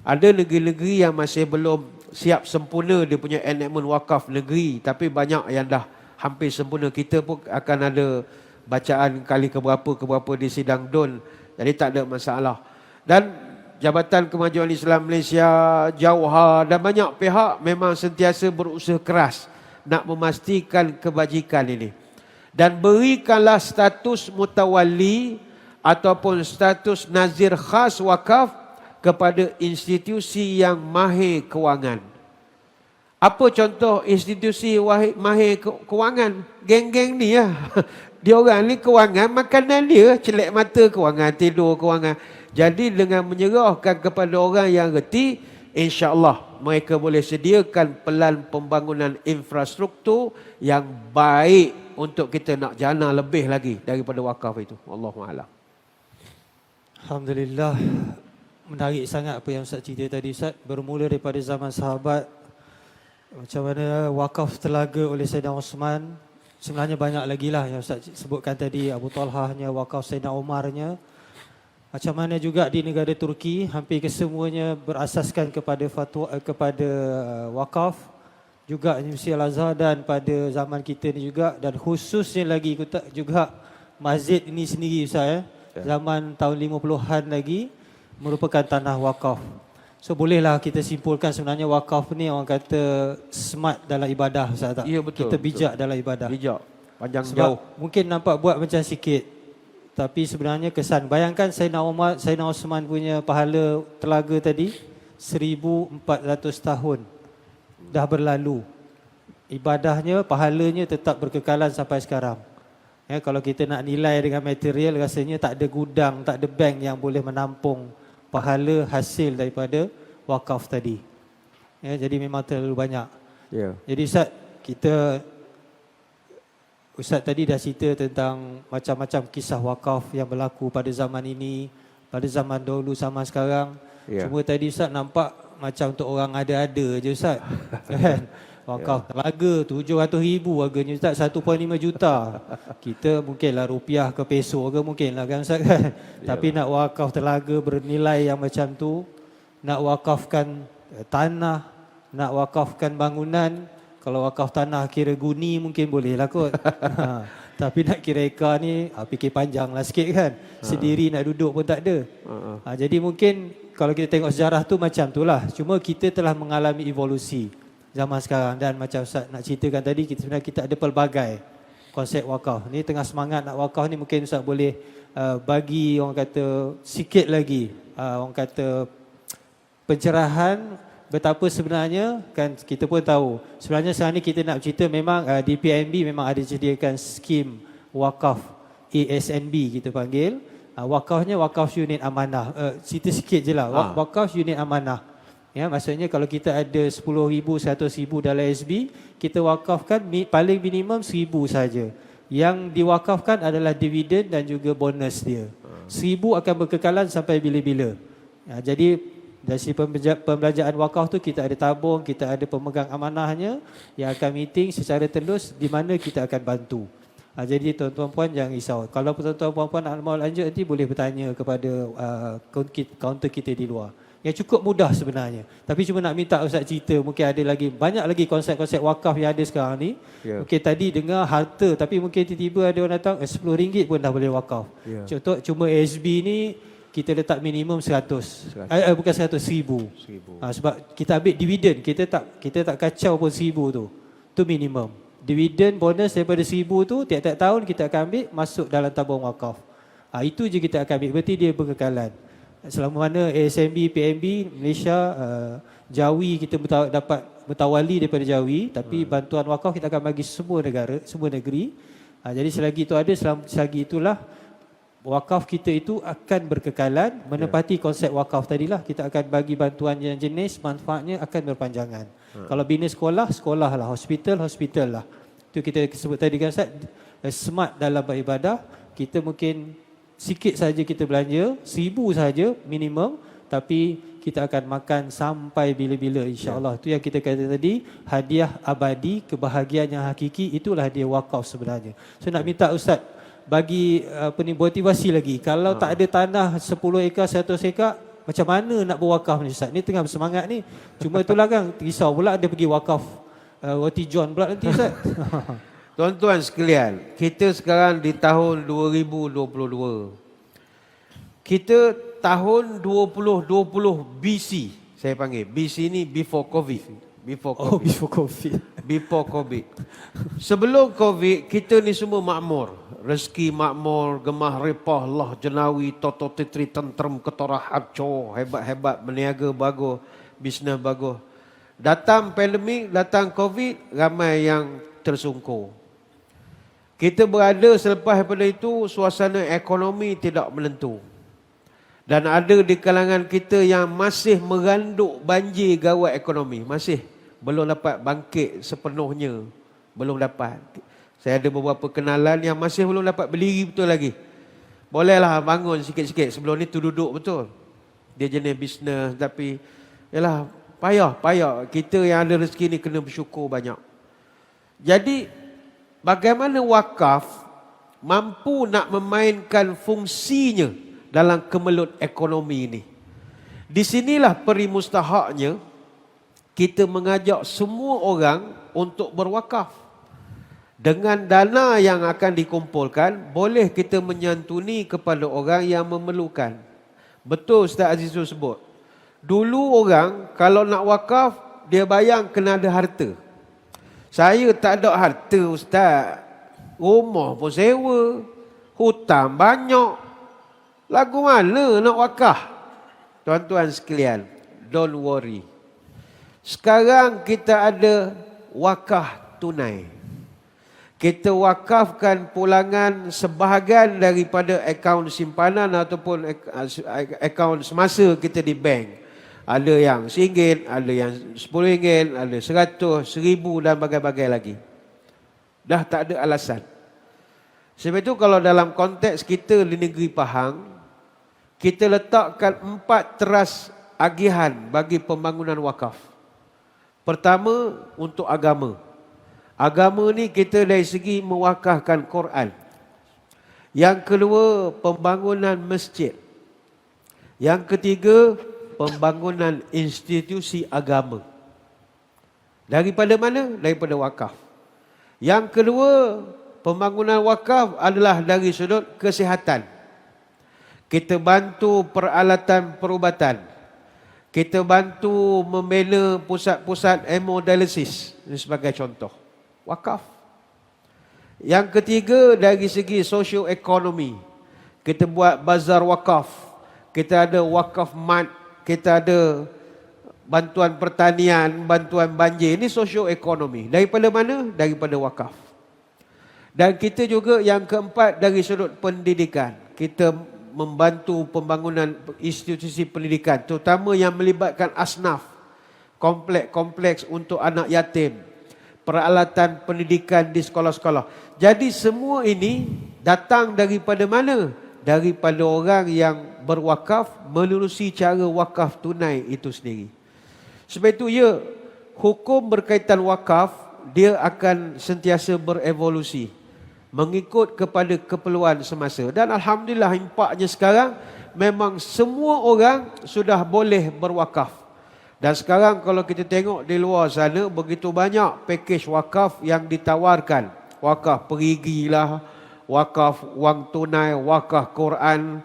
Ada negeri-negeri yang masih belum siap sempurna dia punya enactment wakaf negeri, tapi banyak yang dah hampir sempurna. Kita pun akan ada bacaan kali keberapa di sidang DUN. Jadi tak ada masalah. Dan Jabatan Kemajuan Islam Malaysia, Jauhar dan banyak pihak memang sentiasa berusaha keras nak memastikan kebajikan ini. Dan berikanlah status mutawali ataupun status nazir khas wakaf kepada institusi yang mahir kewangan. Apa contoh institusi mahir kewangan? Geng-geng ni lah. Dia orang ni kewangan, makanan dia, celek mata kewangan, tidur kewangan. Jadi dengan menyerahkan kepada orang yang reti, insya-Allah mereka boleh sediakan pelan pembangunan infrastruktur yang baik untuk kita nak jana lebih lagi daripada wakaf itu. Wallahu a'lam. Alhamdulillah. Menarik sangat apa yang Ustaz cerita tadi, Ustaz. Bermula daripada zaman sahabat, macam mana wakaf telaga oleh Sayyidina Osman. Sebenarnya banyak lagi lah yang Ustaz sebutkan tadi. Abu Talhahnya, wakaf Sayyidina Umarnya. Macam mana juga di negara Turki, hampir kesemuanya berasaskan kepada fatwa, kepada wakaf. Juga Universiti Al-Azhar dan pada zaman kita ni juga. Dan khususnya lagi juga masjid ini sendiri, Ustaz. Zaman tahun 50-an lagi merupakan tanah wakaf. So bolehlah kita simpulkan sebenarnya wakaf ni orang kata smart dalam ibadah, Ustaz tak? Ya, betul. Kita bijak dalam ibadah. Bijak. Panjang Sebab jauh. mungkin nampak buat macam sikit, tapi sebenarnya kesan. Bayangkan Sayyidina Osman punya pahala telaga tadi 1400 tahun dah berlalu. Ibadahnya, pahalanya tetap berkekalan sampai sekarang. Ya, kalau kita nak nilai dengan material, rasanya tak ada gudang, tak ada bank yang boleh menampung pahala hasil daripada wakaf tadi. Ya, jadi memang terlalu banyak. Ya. Jadi Ustaz tadi dah cerita tentang macam-macam kisah wakaf yang berlaku pada zaman ini, pada zaman dahulu sama sekarang. Ya. Cuma tadi Ustaz nampak macam untuk orang ada-ada je, Ustaz. Kan? Wakaf telaga 700,000 harganya, Ustaz, 1.5 juta. Kita mungkinlah rupiah ke peso ke mungkinlah, kan, Ustaz, kan? Tapi nak wakaf telaga bernilai yang macam tu, nak wakafkan tanah, nak wakafkan bangunan. Kalau wakaf tanah kira guni mungkin boleh lah kot. Tapi nak kira ekar ni fikir panjang lah sikit, kan. Sendiri nak duduk pun tak ada. Jadi mungkin kalau kita tengok sejarah tu macam tu lah. Cuma kita telah mengalami evolusi zaman sekarang. Dan macam Ustaz nak ceritakan tadi, sebenarnya kita ada pelbagai konsep wakaf. Ni tengah semangat nak wakaf ni, mungkin Ustaz boleh bagi orang kata sikit lagi orang kata pencerahan betapa sebenarnya, kan kita pun tahu sebenarnya sekarang ni kita nak cerita memang di PNB memang ada sediakan skim wakaf ASNB kita panggil. Wakafnya wakaf unit amanah. Cerita sikit je lah. Wakaf unit amanah. Ya, maksudnya kalau kita ada 10,000, 100,000 dalam SB, kita wakafkan paling minimum 1,000 saja. Yang diwakafkan adalah dividen dan juga bonus dia. 1,000 akan berkekalan sampai bila-bila. Jadi Dari sisi pembelanjaan wakaf tu kita ada tabung, kita ada pemegang amanahnya yang akan meeting secara telus di mana kita akan bantu. Jadi tuan-tuan puan jangan risau. Kalau tuan-tuan puan nak mahu lanjut nanti boleh bertanya kepada kaunter kita di luar. Yang cukup mudah sebenarnya. Tapi cuma nak minta Ustaz cerita, mungkin ada lagi banyak lagi konsep-konsep wakaf yang ada sekarang ni. Yeah. Mungkin tadi dengar harta, tapi mungkin tiba-tiba ada orang datang RM10 pun dah boleh wakaf. Yeah. Contoh cuma SB ni kita letak minimum 100. Bukan 100, 1000. Sebab kita ambil dividen, kita tak kacau pun 1000 tu. Tu minimum. Dividen bonus daripada 1000 tu tiap-tiap tahun kita akan ambil masuk dalam tabung wakaf. Itu je kita akan ambil, berarti dia berkekalan. Selama mana ASMB, PMB, Malaysia, Jawi kita dapat bertawali daripada Jawi, tapi bantuan wakaf kita akan bagi semua negara, semua negeri. Jadi selagi itu ada, selagi itulah wakaf kita itu akan berkekalan, menepati konsep wakaf tadilah. Kita akan bagi bantuan yang jenis, manfaatnya akan berpanjangan. Kalau bina sekolah, sekolah lah. Hospital, hospital lah. Itu kita sebut tadi kan Ustaz, smart dalam beribadah. Kita mungkin sikit saja kita belanja, 1000 saja minimum, tapi kita akan makan sampai bila-bila insya-Allah. Itu yang kita kata tadi, hadiah abadi, kebahagiaan yang hakiki, itulah dia wakaf sebenarnya. So nak minta Ustaz bagi motivasi lagi. Kalau tak ada tanah 10 ekar, 100 ekar, macam mana nak berwakaf ni Ustaz? Ni tengah bersemangat ni. Cuma itulah kan, risau pula dia pergi wakaf roti John pula nanti Ustaz. Tuan-tuan sekalian, kita sekarang di tahun 2022. Kita tahun 2020 BC, saya panggil. BC ni before COVID. Before COVID. Sebelum COVID, kita ni semua makmur. Rezeki makmur, gemah repah lah, jenawi, toto titri, tentrem, ketorah, haco, hebat-hebat, berniaga bagus, bisnes bagus. Datang pandemik, datang COVID, ramai yang tersungkur. Kita berada selepas daripada itu, suasana ekonomi tidak menentu. Dan ada di kalangan kita yang masih meranduk banjir gawat ekonomi. Masih belum dapat bangkit sepenuhnya. Belum dapat. Saya ada beberapa kenalan yang masih belum dapat berdiri betul lagi. Bolehlah bangun sikit-sikit. Sebelum ni tu duduk betul. Dia jenis bisnes tapi yalah payah. Kita yang ada rezeki ni kena bersyukur banyak. Jadi bagaimana wakaf mampu nak memainkan fungsinya dalam kemelut ekonomi ini. Di sinilah peri mustahaknya kita mengajak semua orang untuk berwakaf. Dengan dana yang akan dikumpulkan, boleh kita menyantuni kepada orang yang memerlukan. Betul Ustaz Azizul sebut. Dulu orang kalau nak wakaf, dia bayang kena ada harta. Saya tak ada harta Ustaz. Rumah pun sewa. Hutang banyak. Lagu mana nak wakaf? Tuan-tuan sekalian, don't worry. Sekarang kita ada wakaf tunai. Kita wakafkan pulangan sebahagian daripada akaun simpanan ataupun akaun semasa kita di bank. Ada yang RM1, ada yang RM10, ada RM100, RM1,000 dan bagai-bagai lagi. Dah tak ada alasan. Sebab itu kalau dalam konteks kita di negeri Pahang, kita letakkan 4 teras agihan bagi pembangunan wakaf. Pertama, untuk agama. Agama ni kita dari segi mewakafkan Quran. Yang kedua, pembangunan masjid. Yang ketiga, pembangunan institusi agama. Daripada mana? Daripada wakaf. Yang kedua, pembangunan wakaf adalah dari sudut kesihatan. Kita bantu peralatan perubatan. Kita bantu membina pusat-pusat hemodialisis sebagai contoh. Wakaf. Yang ketiga dari segi sosioekonomi. Kita buat bazar wakaf. Kita ada wakaf mat. Kita ada bantuan pertanian, bantuan banjir. Ini sosioekonomi. Daripada mana? Daripada wakaf. Dan kita juga yang keempat dari sudut pendidikan. Kita membantu pembangunan institusi pendidikan. Terutama yang melibatkan asnaf. Kompleks-kompleks untuk anak yatim. Peralatan pendidikan di sekolah-sekolah. Jadi semua ini datang daripada mana? daripada orang yang berwakaf menerusi cara wakaf tunai itu sendiri. Sebab itu hukum berkaitan wakaf dia akan sentiasa berevolusi mengikut kepada keperluan semasa. Dan alhamdulillah impaknya sekarang memang semua orang sudah boleh berwakaf. Dan sekarang kalau kita tengok di luar sana begitu banyak pakej wakaf yang ditawarkan. Wakaf perigi lah, wakaf wang tunai, wakaf Quran,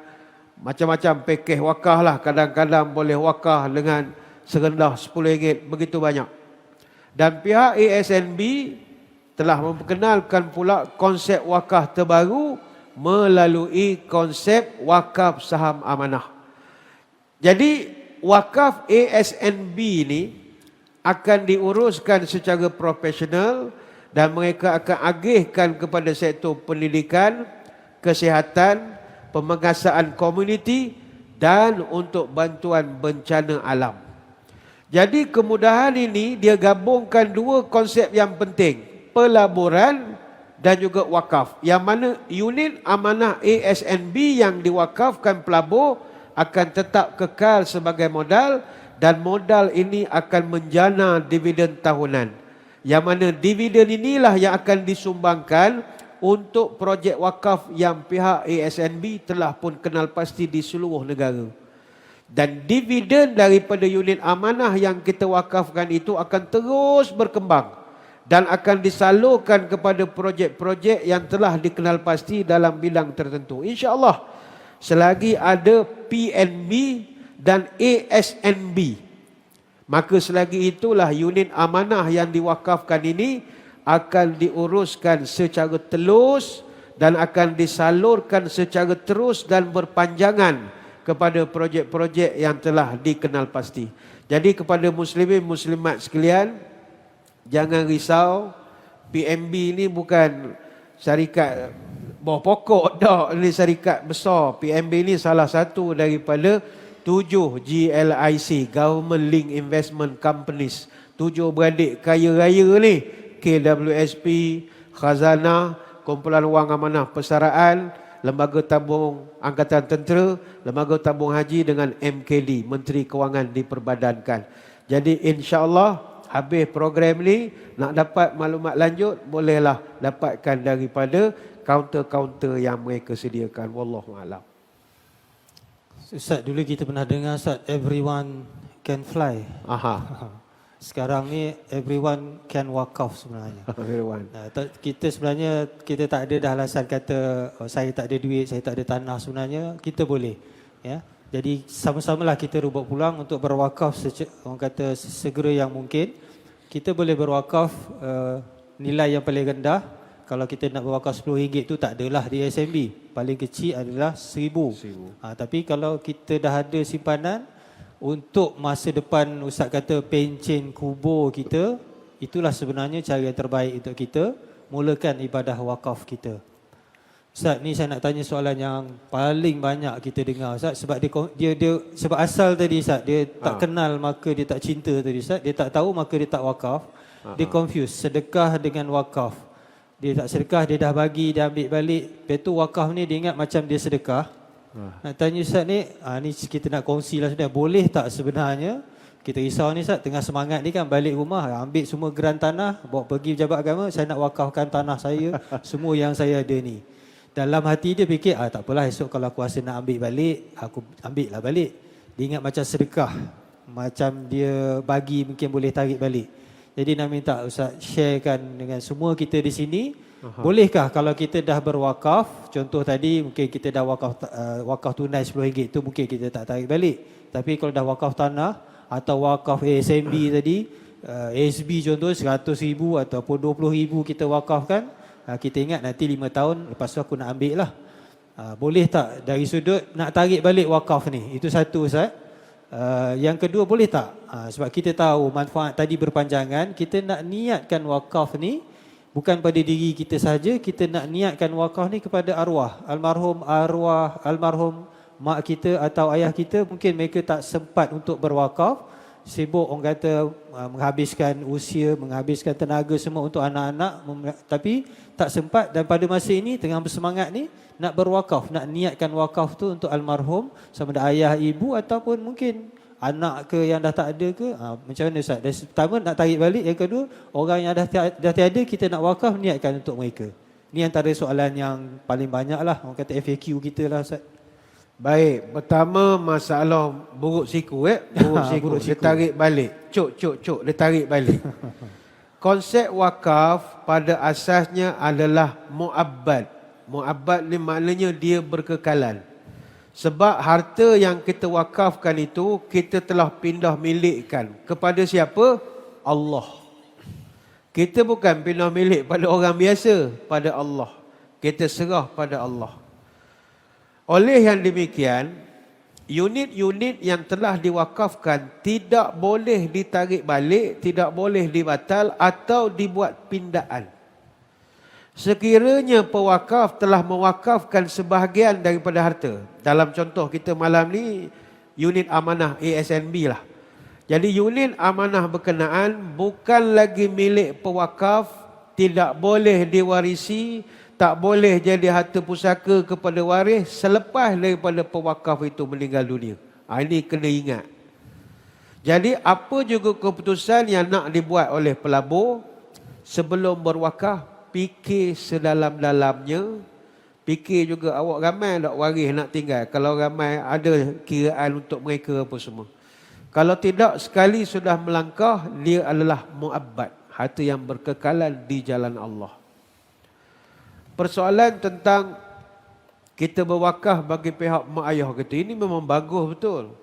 macam-macam pakej wakaf lah. Kadang-kadang boleh wakaf dengan serendah RM10, begitu banyak. Dan pihak ASNB telah memperkenalkan pula konsep wakaf terbaru melalui konsep wakaf saham amanah. Jadi wakaf ASNB ini akan diuruskan secara profesional dan mereka akan agihkan kepada sektor pendidikan, kesihatan, pemerkasaan komuniti dan untuk bantuan bencana alam. Jadi kemudahan ini dia gabungkan dua konsep yang penting, pelaburan dan juga wakaf. Yang mana unit amanah ASNB yang diwakafkan pelabur akan tetap kekal sebagai modal dan modal ini akan menjana dividen tahunan. Yang mana dividen inilah yang akan disumbangkan untuk projek wakaf yang pihak ASNB telah pun kenal pasti di seluruh negara. Dan dividen daripada unit amanah yang kita wakafkan itu akan terus berkembang dan akan disalurkan kepada projek-projek yang telah dikenal pasti dalam bidang tertentu. InsyaAllah selagi ada PNB dan ASNB, maka selagi itulah unit amanah yang diwakafkan ini akan diuruskan secara telus dan akan disalurkan secara terus dan berpanjangan kepada projek-projek yang telah dikenal pasti. Jadi kepada muslimin muslimat sekalian, jangan risau, PNB ini bukan syarikat bawah pokok dah, ini syarikat besar. PNB ini salah satu daripada 7 GLIC, Government Link Investment Companies. 7 beradik kaya raya ni, KWSP, Khazanah, Kumpulan Wang Amanah Persaraan, Lembaga Tabung Angkatan Tentera, Lembaga Tabung Haji dengan MKD, Menteri Kewangan diperbadankan. Jadi insya-Allah habis program ni nak dapat maklumat lanjut bolehlah dapatkan daripada kaunter-kaunter yang mereka sediakan. Wallahu a'lam. Ustaz, dulu kita pernah dengar Ustaz, everyone can fly. Aha. Sekarang ni everyone can wakaf sebenarnya. Everyone. Kita sebenarnya kita tak ada dah alasan kata saya tak ada duit, saya tak ada tanah. Sebenarnya kita boleh, ya. Jadi sama-samalah kita rubuk pulang untuk berwakaf orang kata segera yang mungkin. Kita boleh berwakaf nilai yang paling rendah. Kalau kita nak berwakaf RM10 tu tak adalah di SMB. Paling kecil adalah RM1,000. Tapi kalau kita dah ada simpanan untuk masa depan, Ustaz kata pencen kubur kita, itulah sebenarnya cara yang terbaik untuk kita mulakan ibadah wakaf kita. Ustaz, ni saya nak tanya soalan yang paling banyak kita dengar Ustaz, sebab dia sebab asal tadi Ustaz, dia tak kenal maka dia tak cinta tadi Ustaz, dia tak tahu maka dia tak wakaf. Dia confuse sedekah dengan wakaf. Dia tak sedekah, dia dah bagi, dia ambil balik. Lepas tu wakaf ni dia ingat macam dia sedekah. Nak tanya Ustaz ni, ni kita nak kongsi lah sebenarnya. Boleh tak sebenarnya, kita risau ni Ustaz, tengah semangat ni kan balik rumah, ambil semua geran tanah, bawa pergi pejabat agama, saya nak wakafkan tanah saya, semua yang saya ada ni. Dalam hati dia fikir, tak apalah esok kalau aku rasa nak ambil balik, aku ambil lah balik. Dia ingat macam sedekah, macam dia bagi mungkin boleh tarik balik. Jadi nak minta Ustaz sharekan dengan semua kita di sini. Bolehkah kalau kita dah berwakaf, contoh tadi mungkin kita dah wakaf tunai RM10 tu mungkin kita tak tarik balik. Tapi kalau dah wakaf tanah atau wakaf ASNB tadi, ASB contoh RM100,000 ataupun RM20,000 kita wakafkan, kita ingat nanti 5 tahun lepas tu aku nak ambil lah. Boleh tak dari sudut nak tarik balik wakaf ni? Itu satu Ustaz. Yang kedua, boleh tak? Sebab kita tahu manfaat tadi berpanjangan, kita nak niatkan wakaf ni bukan pada diri kita saja, kita nak niatkan wakaf ni kepada arwah almarhum mak kita atau ayah kita, mungkin mereka tak sempat untuk berwakaf. sibuk orang kata menghabiskan usia, menghabiskan tenaga semua untuk anak-anak, tapi tak sempat, dan pada masa ini tengah bersemangat ni nak berwakaf, nak niatkan wakaf tu untuk almarhum, sama ada ayah, ibu ataupun mungkin anak ke yang dah tak ada ke. Macam mana Ustaz? Dan pertama nak tarik balik, yang kedua orang yang dah tiada kita nak wakaf, niatkan untuk mereka. Ni antara soalan yang paling banyak lah, orang kata FAQ kita lah Ustaz. Baik, pertama masalah buruk siku buruk siku. Buruk Dia siku. tarik balik. Cuk, dia tarik balik. Konsep wakaf pada asasnya adalah mu'abbad. Mu'abbad ni maknanya dia berkekalan. Sebab harta yang kita wakafkan itu kita telah pindah milikkan kepada siapa? Allah. Kita bukan pindah milik pada orang biasa, pada Allah. Kita serah pada Allah. Oleh yang demikian, unit-unit yang telah diwakafkan tidak boleh ditarik balik, tidak boleh dibatal atau dibuat pindaan. Sekiranya pewakaf telah mewakafkan sebahagian daripada harta. Dalam contoh kita malam ni, unit amanah ASNB lah. Jadi unit amanah berkenaan bukan lagi milik pewakaf, tidak boleh diwarisi, tak boleh jadi harta pusaka kepada waris selepas daripada pewakaf itu meninggal dunia. Ini kena ingat. Jadi apa juga keputusan yang nak dibuat oleh pelabur, sebelum berwakaf, fikir sedalam-dalamnya. Fikir juga awak ramai tak waris nak tinggal. Kalau ramai ada kiraan untuk mereka apa semua. Kalau tidak, sekali sudah melangkah, dia adalah mu'abbad. Harta yang berkekalan di jalan Allah. Persoalan tentang kita berwakaf bagi pihak mak ayah kita, ini memang bagus betul.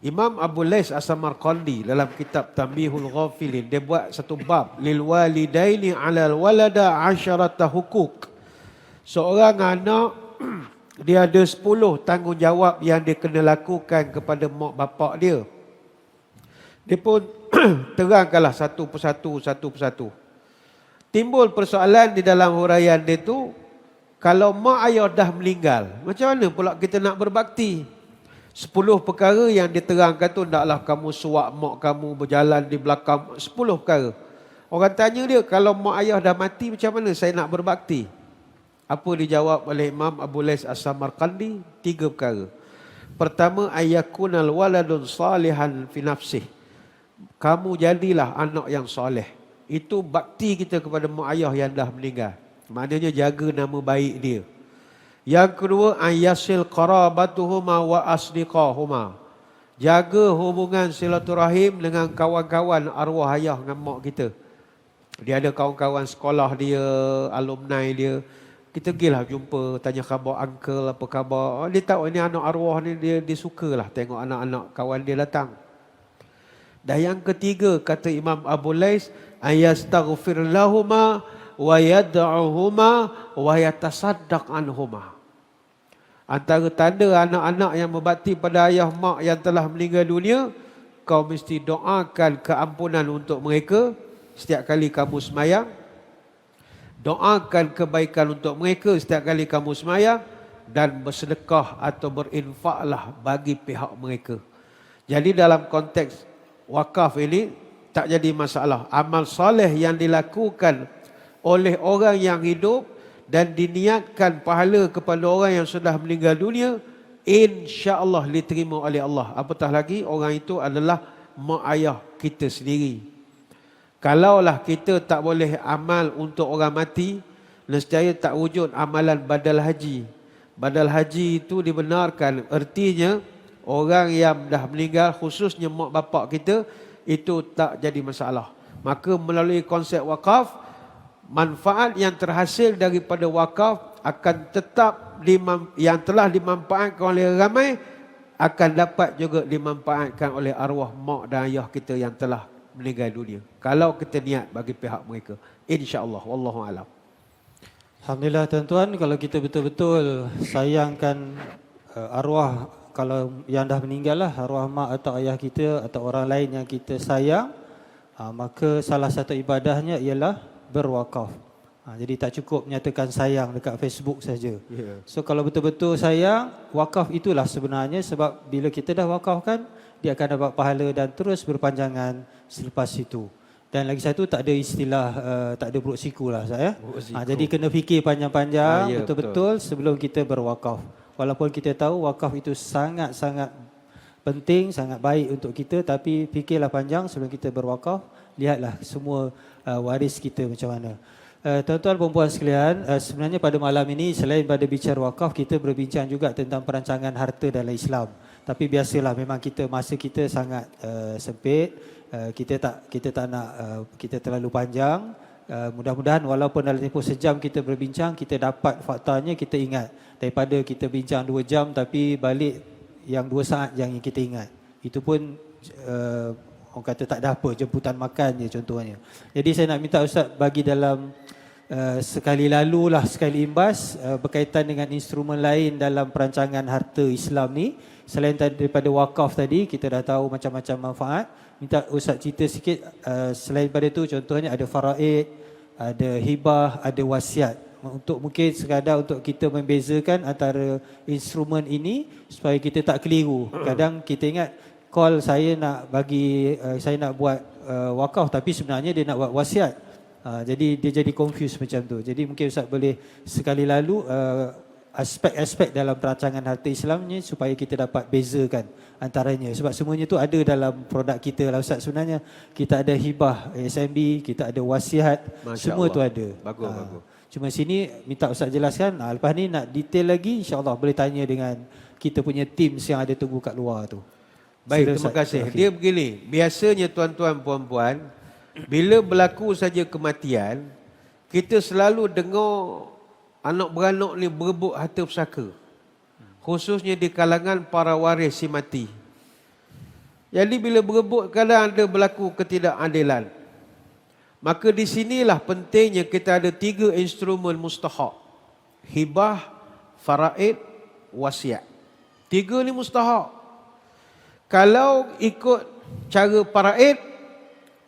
Imam Abu Lais As-Samarqandi dalam kitab Tanbihul Ghafilin, dia buat satu bab, lil walidaini 'alal walada 'asharata hukuk. Seorang anak dia ada 10 tanggungjawab yang dia kena lakukan kepada mak bapak dia. Dia pun terangkanlah satu persatu. Timbul persoalan di dalam huraian dia tu, kalau mak ayah dah meninggal, macam mana pula kita nak berbakti? 10 perkara yang diterangkan tu, ndaklah kamu suap mak kamu berjalan di belakang, 10 perkara. Orang tanya dia, kalau mak ayah dah mati, macam mana saya nak berbakti? Apa dijawab oleh Imam Abu Lais As-Samarqandi? 3 perkara. Pertama, ayyakunal waladun salihan fi nafsih. Kamu jadilah anak yang soleh. Itu bakti kita kepada mak ayah yang dah meninggal. Maknanya jaga nama baik dia. Yang kedua, ayasil qarabatuhuma wa asdiqahuma. Jaga hubungan silaturahim dengan kawan-kawan arwah ayah dengan mak kita. Dia ada kawan-kawan sekolah dia, alumni dia. Kita pergilah jumpa, tanya khabar uncle, apa khabar. Dia tahu ini anak arwah ni, dia sukalah tengok anak-anak kawan dia datang. Dan yang ketiga, kata Imam Abu Lais, ayastaghfir lahuma wa yad'uhuma wa yatasaddaq anhuma. Antara tanda anak-anak yang berbakti pada ayah mak yang telah meninggal dunia, kau mesti doakan keampunan untuk mereka setiap kali kamu semayang. Doakan kebaikan untuk mereka setiap kali kamu semayang, dan bersedekah atau berinfaklah bagi pihak mereka. Jadi dalam konteks wakaf ini tak jadi masalah. Amal soleh yang dilakukan oleh orang yang hidup dan diniatkan pahala kepada orang yang sudah meninggal dunia, insya-Allah diterima oleh Allah. Apatah lagi orang itu adalah mak ayah kita sendiri. Kalaulah kita tak boleh amal untuk orang mati, nescaya tak wujud amalan badal haji. Badal haji itu dibenarkan, artinya orang yang dah meninggal, khususnya mak bapak kita, itu tak jadi masalah. Maka melalui konsep wakaf, manfaat yang terhasil daripada wakaf akan tetap yang telah dimanfaatkan oleh ramai, akan dapat juga dimanfaatkan oleh arwah mak dan ayah kita yang telah meninggal dunia. Kalau kita niat bagi pihak mereka, insya-Allah. Wallahu a'lam. Alhamdulillah tuan-tuan, kalau kita betul-betul sayangkan arwah, kalau yang dah meninggal lah, arwah mak atau ayah kita atau orang lain yang kita sayang, maka salah satu ibadahnya ialah berwakaf. Jadi tak cukup menyatakan sayang dekat Facebook saja. So kalau betul-betul sayang, wakaf itulah sebenarnya, sebab bila kita dah wakafkan, dia akan dapat pahala dan terus berpanjangan selepas itu. Dan lagi satu, tak ada istilah tak ada buruk siku lah Ustaz ya. Jadi kena fikir panjang-panjang, ya, betul-betul sebelum kita berwakaf. Walaupun kita tahu wakaf itu sangat-sangat penting, sangat baik untuk kita, tapi fikirlah panjang sebelum kita berwakaf. Lihatlah semua waris kita macam mana. Tuan-tuan dan puan sekalian, sebenarnya pada malam ini selain pada bicara wakaf, kita berbincang juga tentang perancangan harta dalam Islam. Tapi biasalah, memang masa kita sangat sempit. Kita tak nak kita terlalu panjang. Mudah-mudahan walaupun dalam tempoh sejam kita berbincang, kita dapat faktanya, kita ingat. Daripada kita bincang 2 jam tapi balik yang 2 saat yang kita ingat. Itu pun orang kata tak ada apa, jemputan makan je contohnya. Jadi saya nak minta Ustaz bagi dalam sekali lalu lah, sekali imbas berkaitan dengan instrumen lain dalam perancangan harta Islam ni. Selain daripada wakaf tadi, kita dah tahu macam-macam manfaat. Minta Ustaz cerita sikit selain daripada tu, contohnya ada faraid, ada hibah, ada wasiat. Untuk mungkin sekadar untuk kita membezakan antara instrumen ini supaya kita tak keliru. Kadang kita ingat call saya nak bagi saya nak buat wakaf tapi sebenarnya dia nak buat wasiat. Jadi dia jadi confuse macam tu. Jadi mungkin Ustaz boleh sekali lalu aspek-aspek dalam perancangan harta Islam ni supaya kita dapat bezakan antaranya. Sebab semuanya tu ada dalam produk kita lah Ustaz. Sebenarnya kita ada hibah SMB, kita ada wasiat, semua tu ada. Bagus. Cuma sini minta Ustaz jelaskan. Lepas ni nak detail lagi, insya-Allah boleh tanya dengan kita punya team yang ada tunggu kat luar tu. Baik, terima kasih. Dia begini, biasanya tuan-tuan puan-puan, bila berlaku saja kematian, kita selalu dengar anak beranak ni berebut harta pusaka. Khususnya di kalangan para waris si mati. Jadi bila berebut kadang ada berlaku ketidakadilan. Maka di sinilah pentingnya kita ada 3 instrumen mustahak. Hibah, faraid, wasiat. 3 ni mustahak. Kalau ikut cara faraid,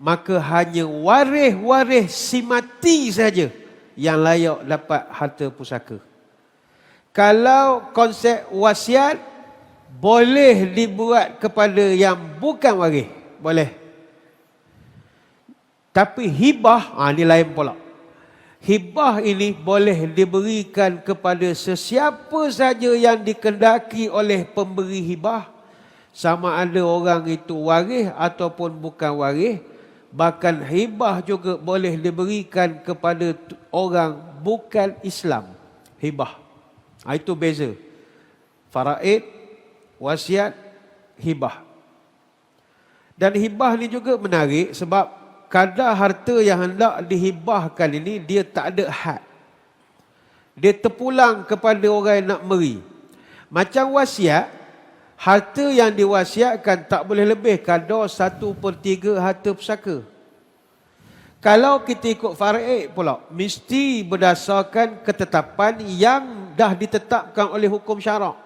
maka hanya waris-waris si mati saja yang layak dapat harta pusaka. Kalau konsep wasiat, boleh dibuat kepada yang bukan waris. Boleh. Tapi hibah, ini lain pula. Hibah ini boleh diberikan kepada sesiapa saja yang dikehendaki oleh pemberi hibah. Sama ada orang itu waris ataupun bukan waris. Bahkan hibah juga boleh diberikan kepada orang bukan Islam. Hibah. Itu beza. Faraid, wasiat, hibah. Dan hibah ni juga menarik sebab kadar harta yang hendak dihibahkan ini dia tak ada had. Dia terpulang kepada orang yang nak beri. Macam wasiat, harta yang diwasiatkan tak boleh lebih kadar 1/3 harta pusaka. Kalau kita ikut faraid pula, mesti berdasarkan ketetapan yang dah ditetapkan oleh hukum syarak.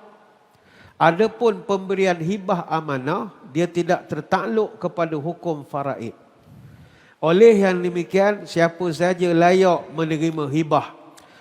Adapun pemberian hibah amanah, dia tidak tertakluk kepada hukum faraid. Oleh yang demikian, siapa saja layak menerima hibah.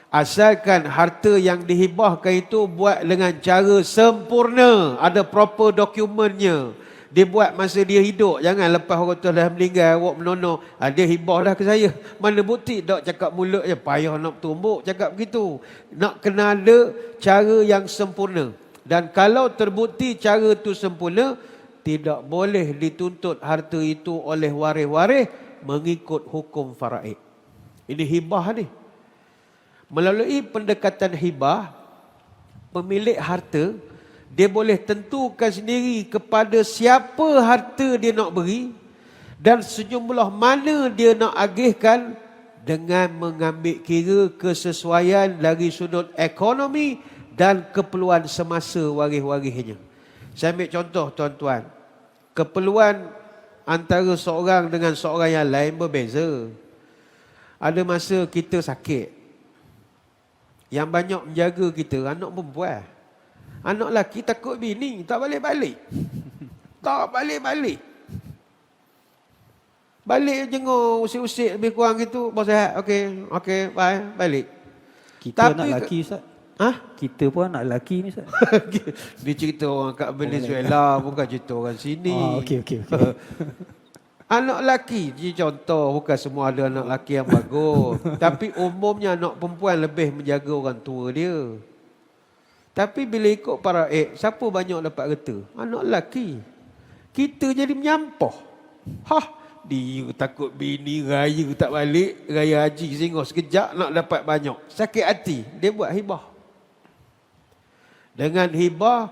Asalkan harta yang dihibahkan itu buat dengan cara sempurna, ada proper dokumennya. Dibuat masa dia hidup. Jangan lepas orang tu dah meninggal, awak menono, dia hibah dah ke saya. Mana bukti? Dok cakap mulut je, payah nak tumbuk cakap begitu. Nak kena ada cara yang sempurna. Dan kalau terbukti cara itu sempurna, tidak boleh dituntut harta itu oleh waris-waris mengikut hukum faraid. Ini hibah ni. Melalui pendekatan hibah, pemilik harta dia boleh tentukan sendiri kepada siapa harta dia nak beri dan sejumlah mana dia nak agihkan dengan mengambil kira kesesuaian dari sudut ekonomi dan keperluan semasa waris-warisnya. Saya ambil contoh tuan-tuan. Keperluan antara seorang dengan seorang yang lain berbeza. Ada masa kita sakit. Yang banyak menjaga kita anak perempuan. Anak lelaki takut bini, tak balik-balik. Tak balik-balik. Balik jenguk usik-usik lebih kurang gitu, bos sihat. Okey, bye, balik. Kita tapi, nak lelaki Ustaz. Kita pun anak lelaki ni Ustaz. Dia cerita orang kat Venezuela, bukan cerita orang sini. Okey. Anak lelaki, je contoh, bukan semua ada anak lelaki yang bagus. Tapi umumnya anak perempuan lebih menjaga orang tua dia. Tapi bila ikut para siapa banyak dapat reta? Anak lelaki. Kita jadi menyampah. Dia takut bini raya tak balik, raya haji singgah sekejap nak dapat banyak. Sakit hati, dia buat hibah. Dengan hibah,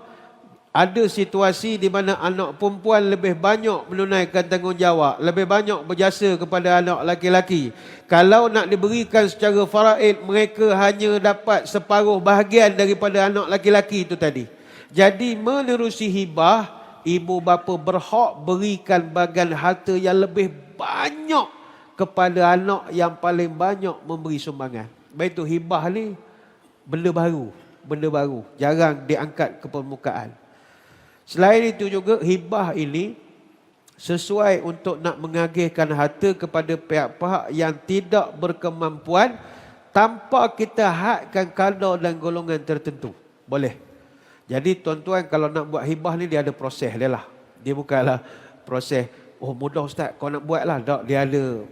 ada situasi di mana anak perempuan lebih banyak menunaikan tanggungjawab, lebih banyak berjasa kepada anak laki-laki. Kalau nak diberikan secara faraid, mereka hanya dapat separuh bahagian daripada anak laki-laki itu tadi. Jadi menerusi hibah, ibu bapa berhak berikan bahagian harta yang lebih banyak kepada anak yang paling banyak memberi sumbangan. Baik itu hibah ni benda baru, jarang diangkat ke permukaan. Selain itu juga hibah ini sesuai untuk nak mengagihkan harta kepada pihak-pihak yang tidak berkemampuan tanpa kita hadkan kadar dan golongan tertentu. Boleh. Jadi tuan-tuan kalau nak buat hibah ni dia ada proses dia lah. Dia bukanlah proses, mudah Ustaz, kau nak buat lah. Tak, dia ada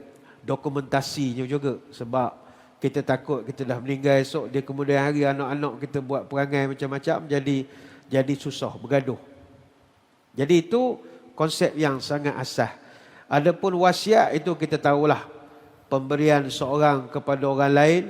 dokumentasinya juga. Sebab kita takut kita dah meninggal esok, dia kemudian hari anak-anak kita buat perangai macam-macam, jadi susah, bergaduh. Jadi itu konsep yang sangat asas. Adapun wasiat itu kita tahulah. Pemberian seorang kepada orang lain,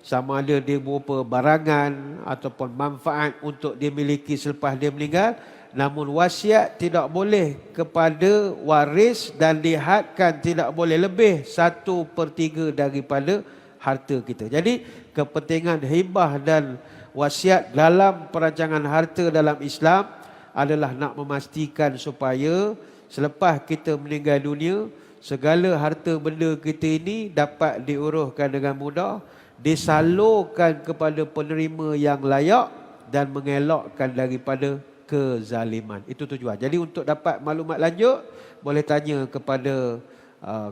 sama ada dia berupa barangan ataupun manfaat untuk dia miliki selepas dia meninggal. Namun wasiat tidak boleh kepada waris dan dihadkan tidak boleh lebih 1/3 daripada harta kita. Jadi kepentingan hibah dan wasiat dalam perancangan harta dalam Islam adalah nak memastikan supaya selepas kita meninggal dunia, segala harta benda kita ini dapat diuruskan dengan mudah, disalurkan kepada penerima yang layak dan mengelakkan daripada kezaliman. Itu tujuan. Jadi untuk dapat maklumat lanjut, boleh tanya kepada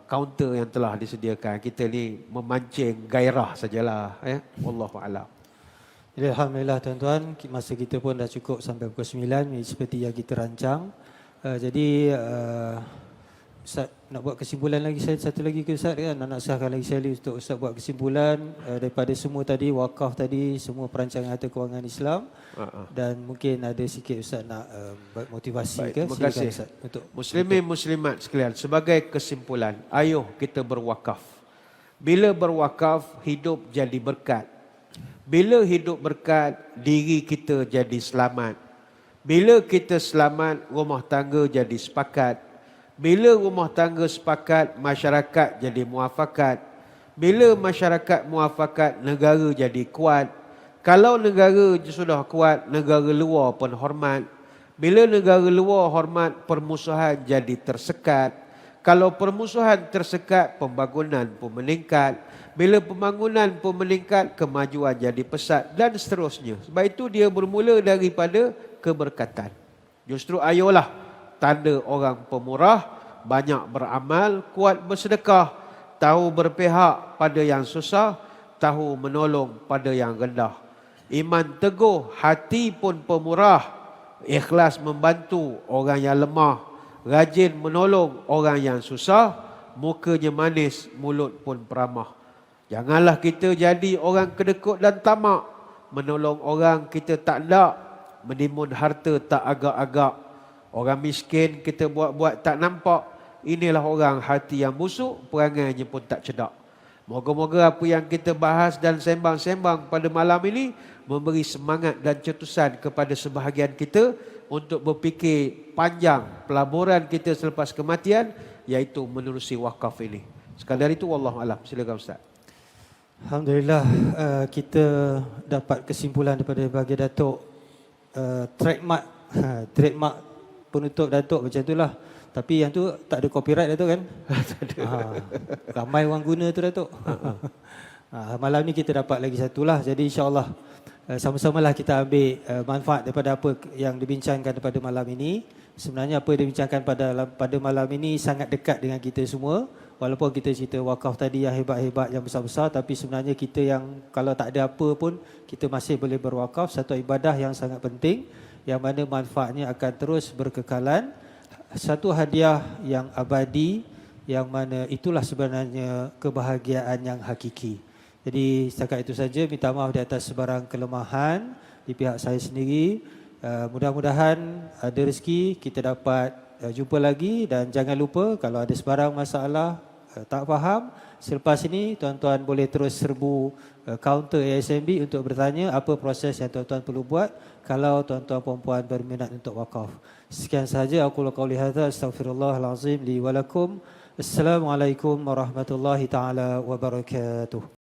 kaunter yang telah disediakan. Kita ni memancing gairah sajalah. Wallahu a'lam. Jadi alhamdulillah tuan-tuan, masa kita pun dah cukup sampai pukul 9 seperti yang kita rancang. Jadi Ustaz nak buat kesimpulan lagi satu lagi ke Ustaz kan? Nak sahkan lagi sekali untuk Ustaz buat kesimpulan daripada semua tadi, wakaf tadi, semua perancangan harta kewangan Islam. Dan mungkin ada sikit Ustaz nak motivasi. Baik, ke? Terima kasih Ustaz, untuk muslimin muslimat sekalian. Sebagai kesimpulan, ayuh kita berwakaf. Bila berwakaf, hidup jadi berkat. Bila hidup berkat, diri kita jadi selamat. Bila kita selamat, rumah tangga jadi sepakat. Bila rumah tangga sepakat, masyarakat jadi muafakat. Bila masyarakat muafakat, negara jadi kuat. Kalau negara sudah kuat, negara luar pun hormat. Bila negara luar hormat, permusuhan jadi tersekat. Kalau permusuhan tersekat, pembangunan pun meningkat. Bila pembangunan pun meningkat, kemajuan jadi pesat dan seterusnya. Sebab itu dia bermula daripada keberkatan. Justru ayolah tanda orang pemurah, banyak beramal, kuat bersedekah, tahu berpihak pada yang susah, tahu menolong pada yang rendah. Iman teguh, hati pun pemurah, ikhlas membantu orang yang lemah, rajin menolong orang yang susah, mukanya manis, mulut pun peramah. Janganlah kita jadi orang kedekut dan tamak, menolong orang kita tak nak, menimbun harta tak agak-agak. Orang miskin kita buat-buat tak nampak. Inilah orang hati yang busuk, perangainya pun tak cedak. Moga-moga apa yang kita bahas dan sembang-sembang pada malam ini memberi semangat dan cetusan kepada sebahagian kita untuk berfikir panjang pelaburan kita selepas kematian, iaitu menerusi wakaf ini. Sekadar itu, wallahu a'lam. Silakan Ustaz. Alhamdulillah, kita dapat kesimpulan daripada bagi Datuk trademark penutup Datuk macam itulah. Tapi yang tu tak ada copyright Datuk kan? Ramai orang guna tu Datuk. Malam ni kita dapat lagi satulah. Jadi insya-Allah sama-samalah kita ambil manfaat daripada apa yang dibincangkan pada malam ini. Sebenarnya apa yang dibincangkan pada malam ini sangat dekat dengan kita semua. Walaupun kita cerita wakaf tadi yang hebat-hebat, yang besar-besar, tapi sebenarnya kita yang kalau tak ada apa pun, kita masih boleh berwakaf. Satu ibadah yang sangat penting, yang mana manfaatnya akan terus berkekalan. Satu hadiah yang abadi, yang mana itulah sebenarnya kebahagiaan yang hakiki. Jadi setakat itu saja, minta maaf di atas sebarang kelemahan di pihak saya sendiri. Mudah-mudahan ada rezeki kita dapat jumpa lagi, dan jangan lupa kalau ada sebarang masalah tak faham, selepas ini tuan-tuan boleh terus serbu kaunter ASMB untuk bertanya apa proses yang tuan-tuan perlu buat kalau tuan-tuan perempuan berminat untuk wakaf. Sekian sahaja, aku qauli hadza, astaghfirullahalazim li wa lakum. Assalamualaikum warahmatullahi taala wabarakatuh.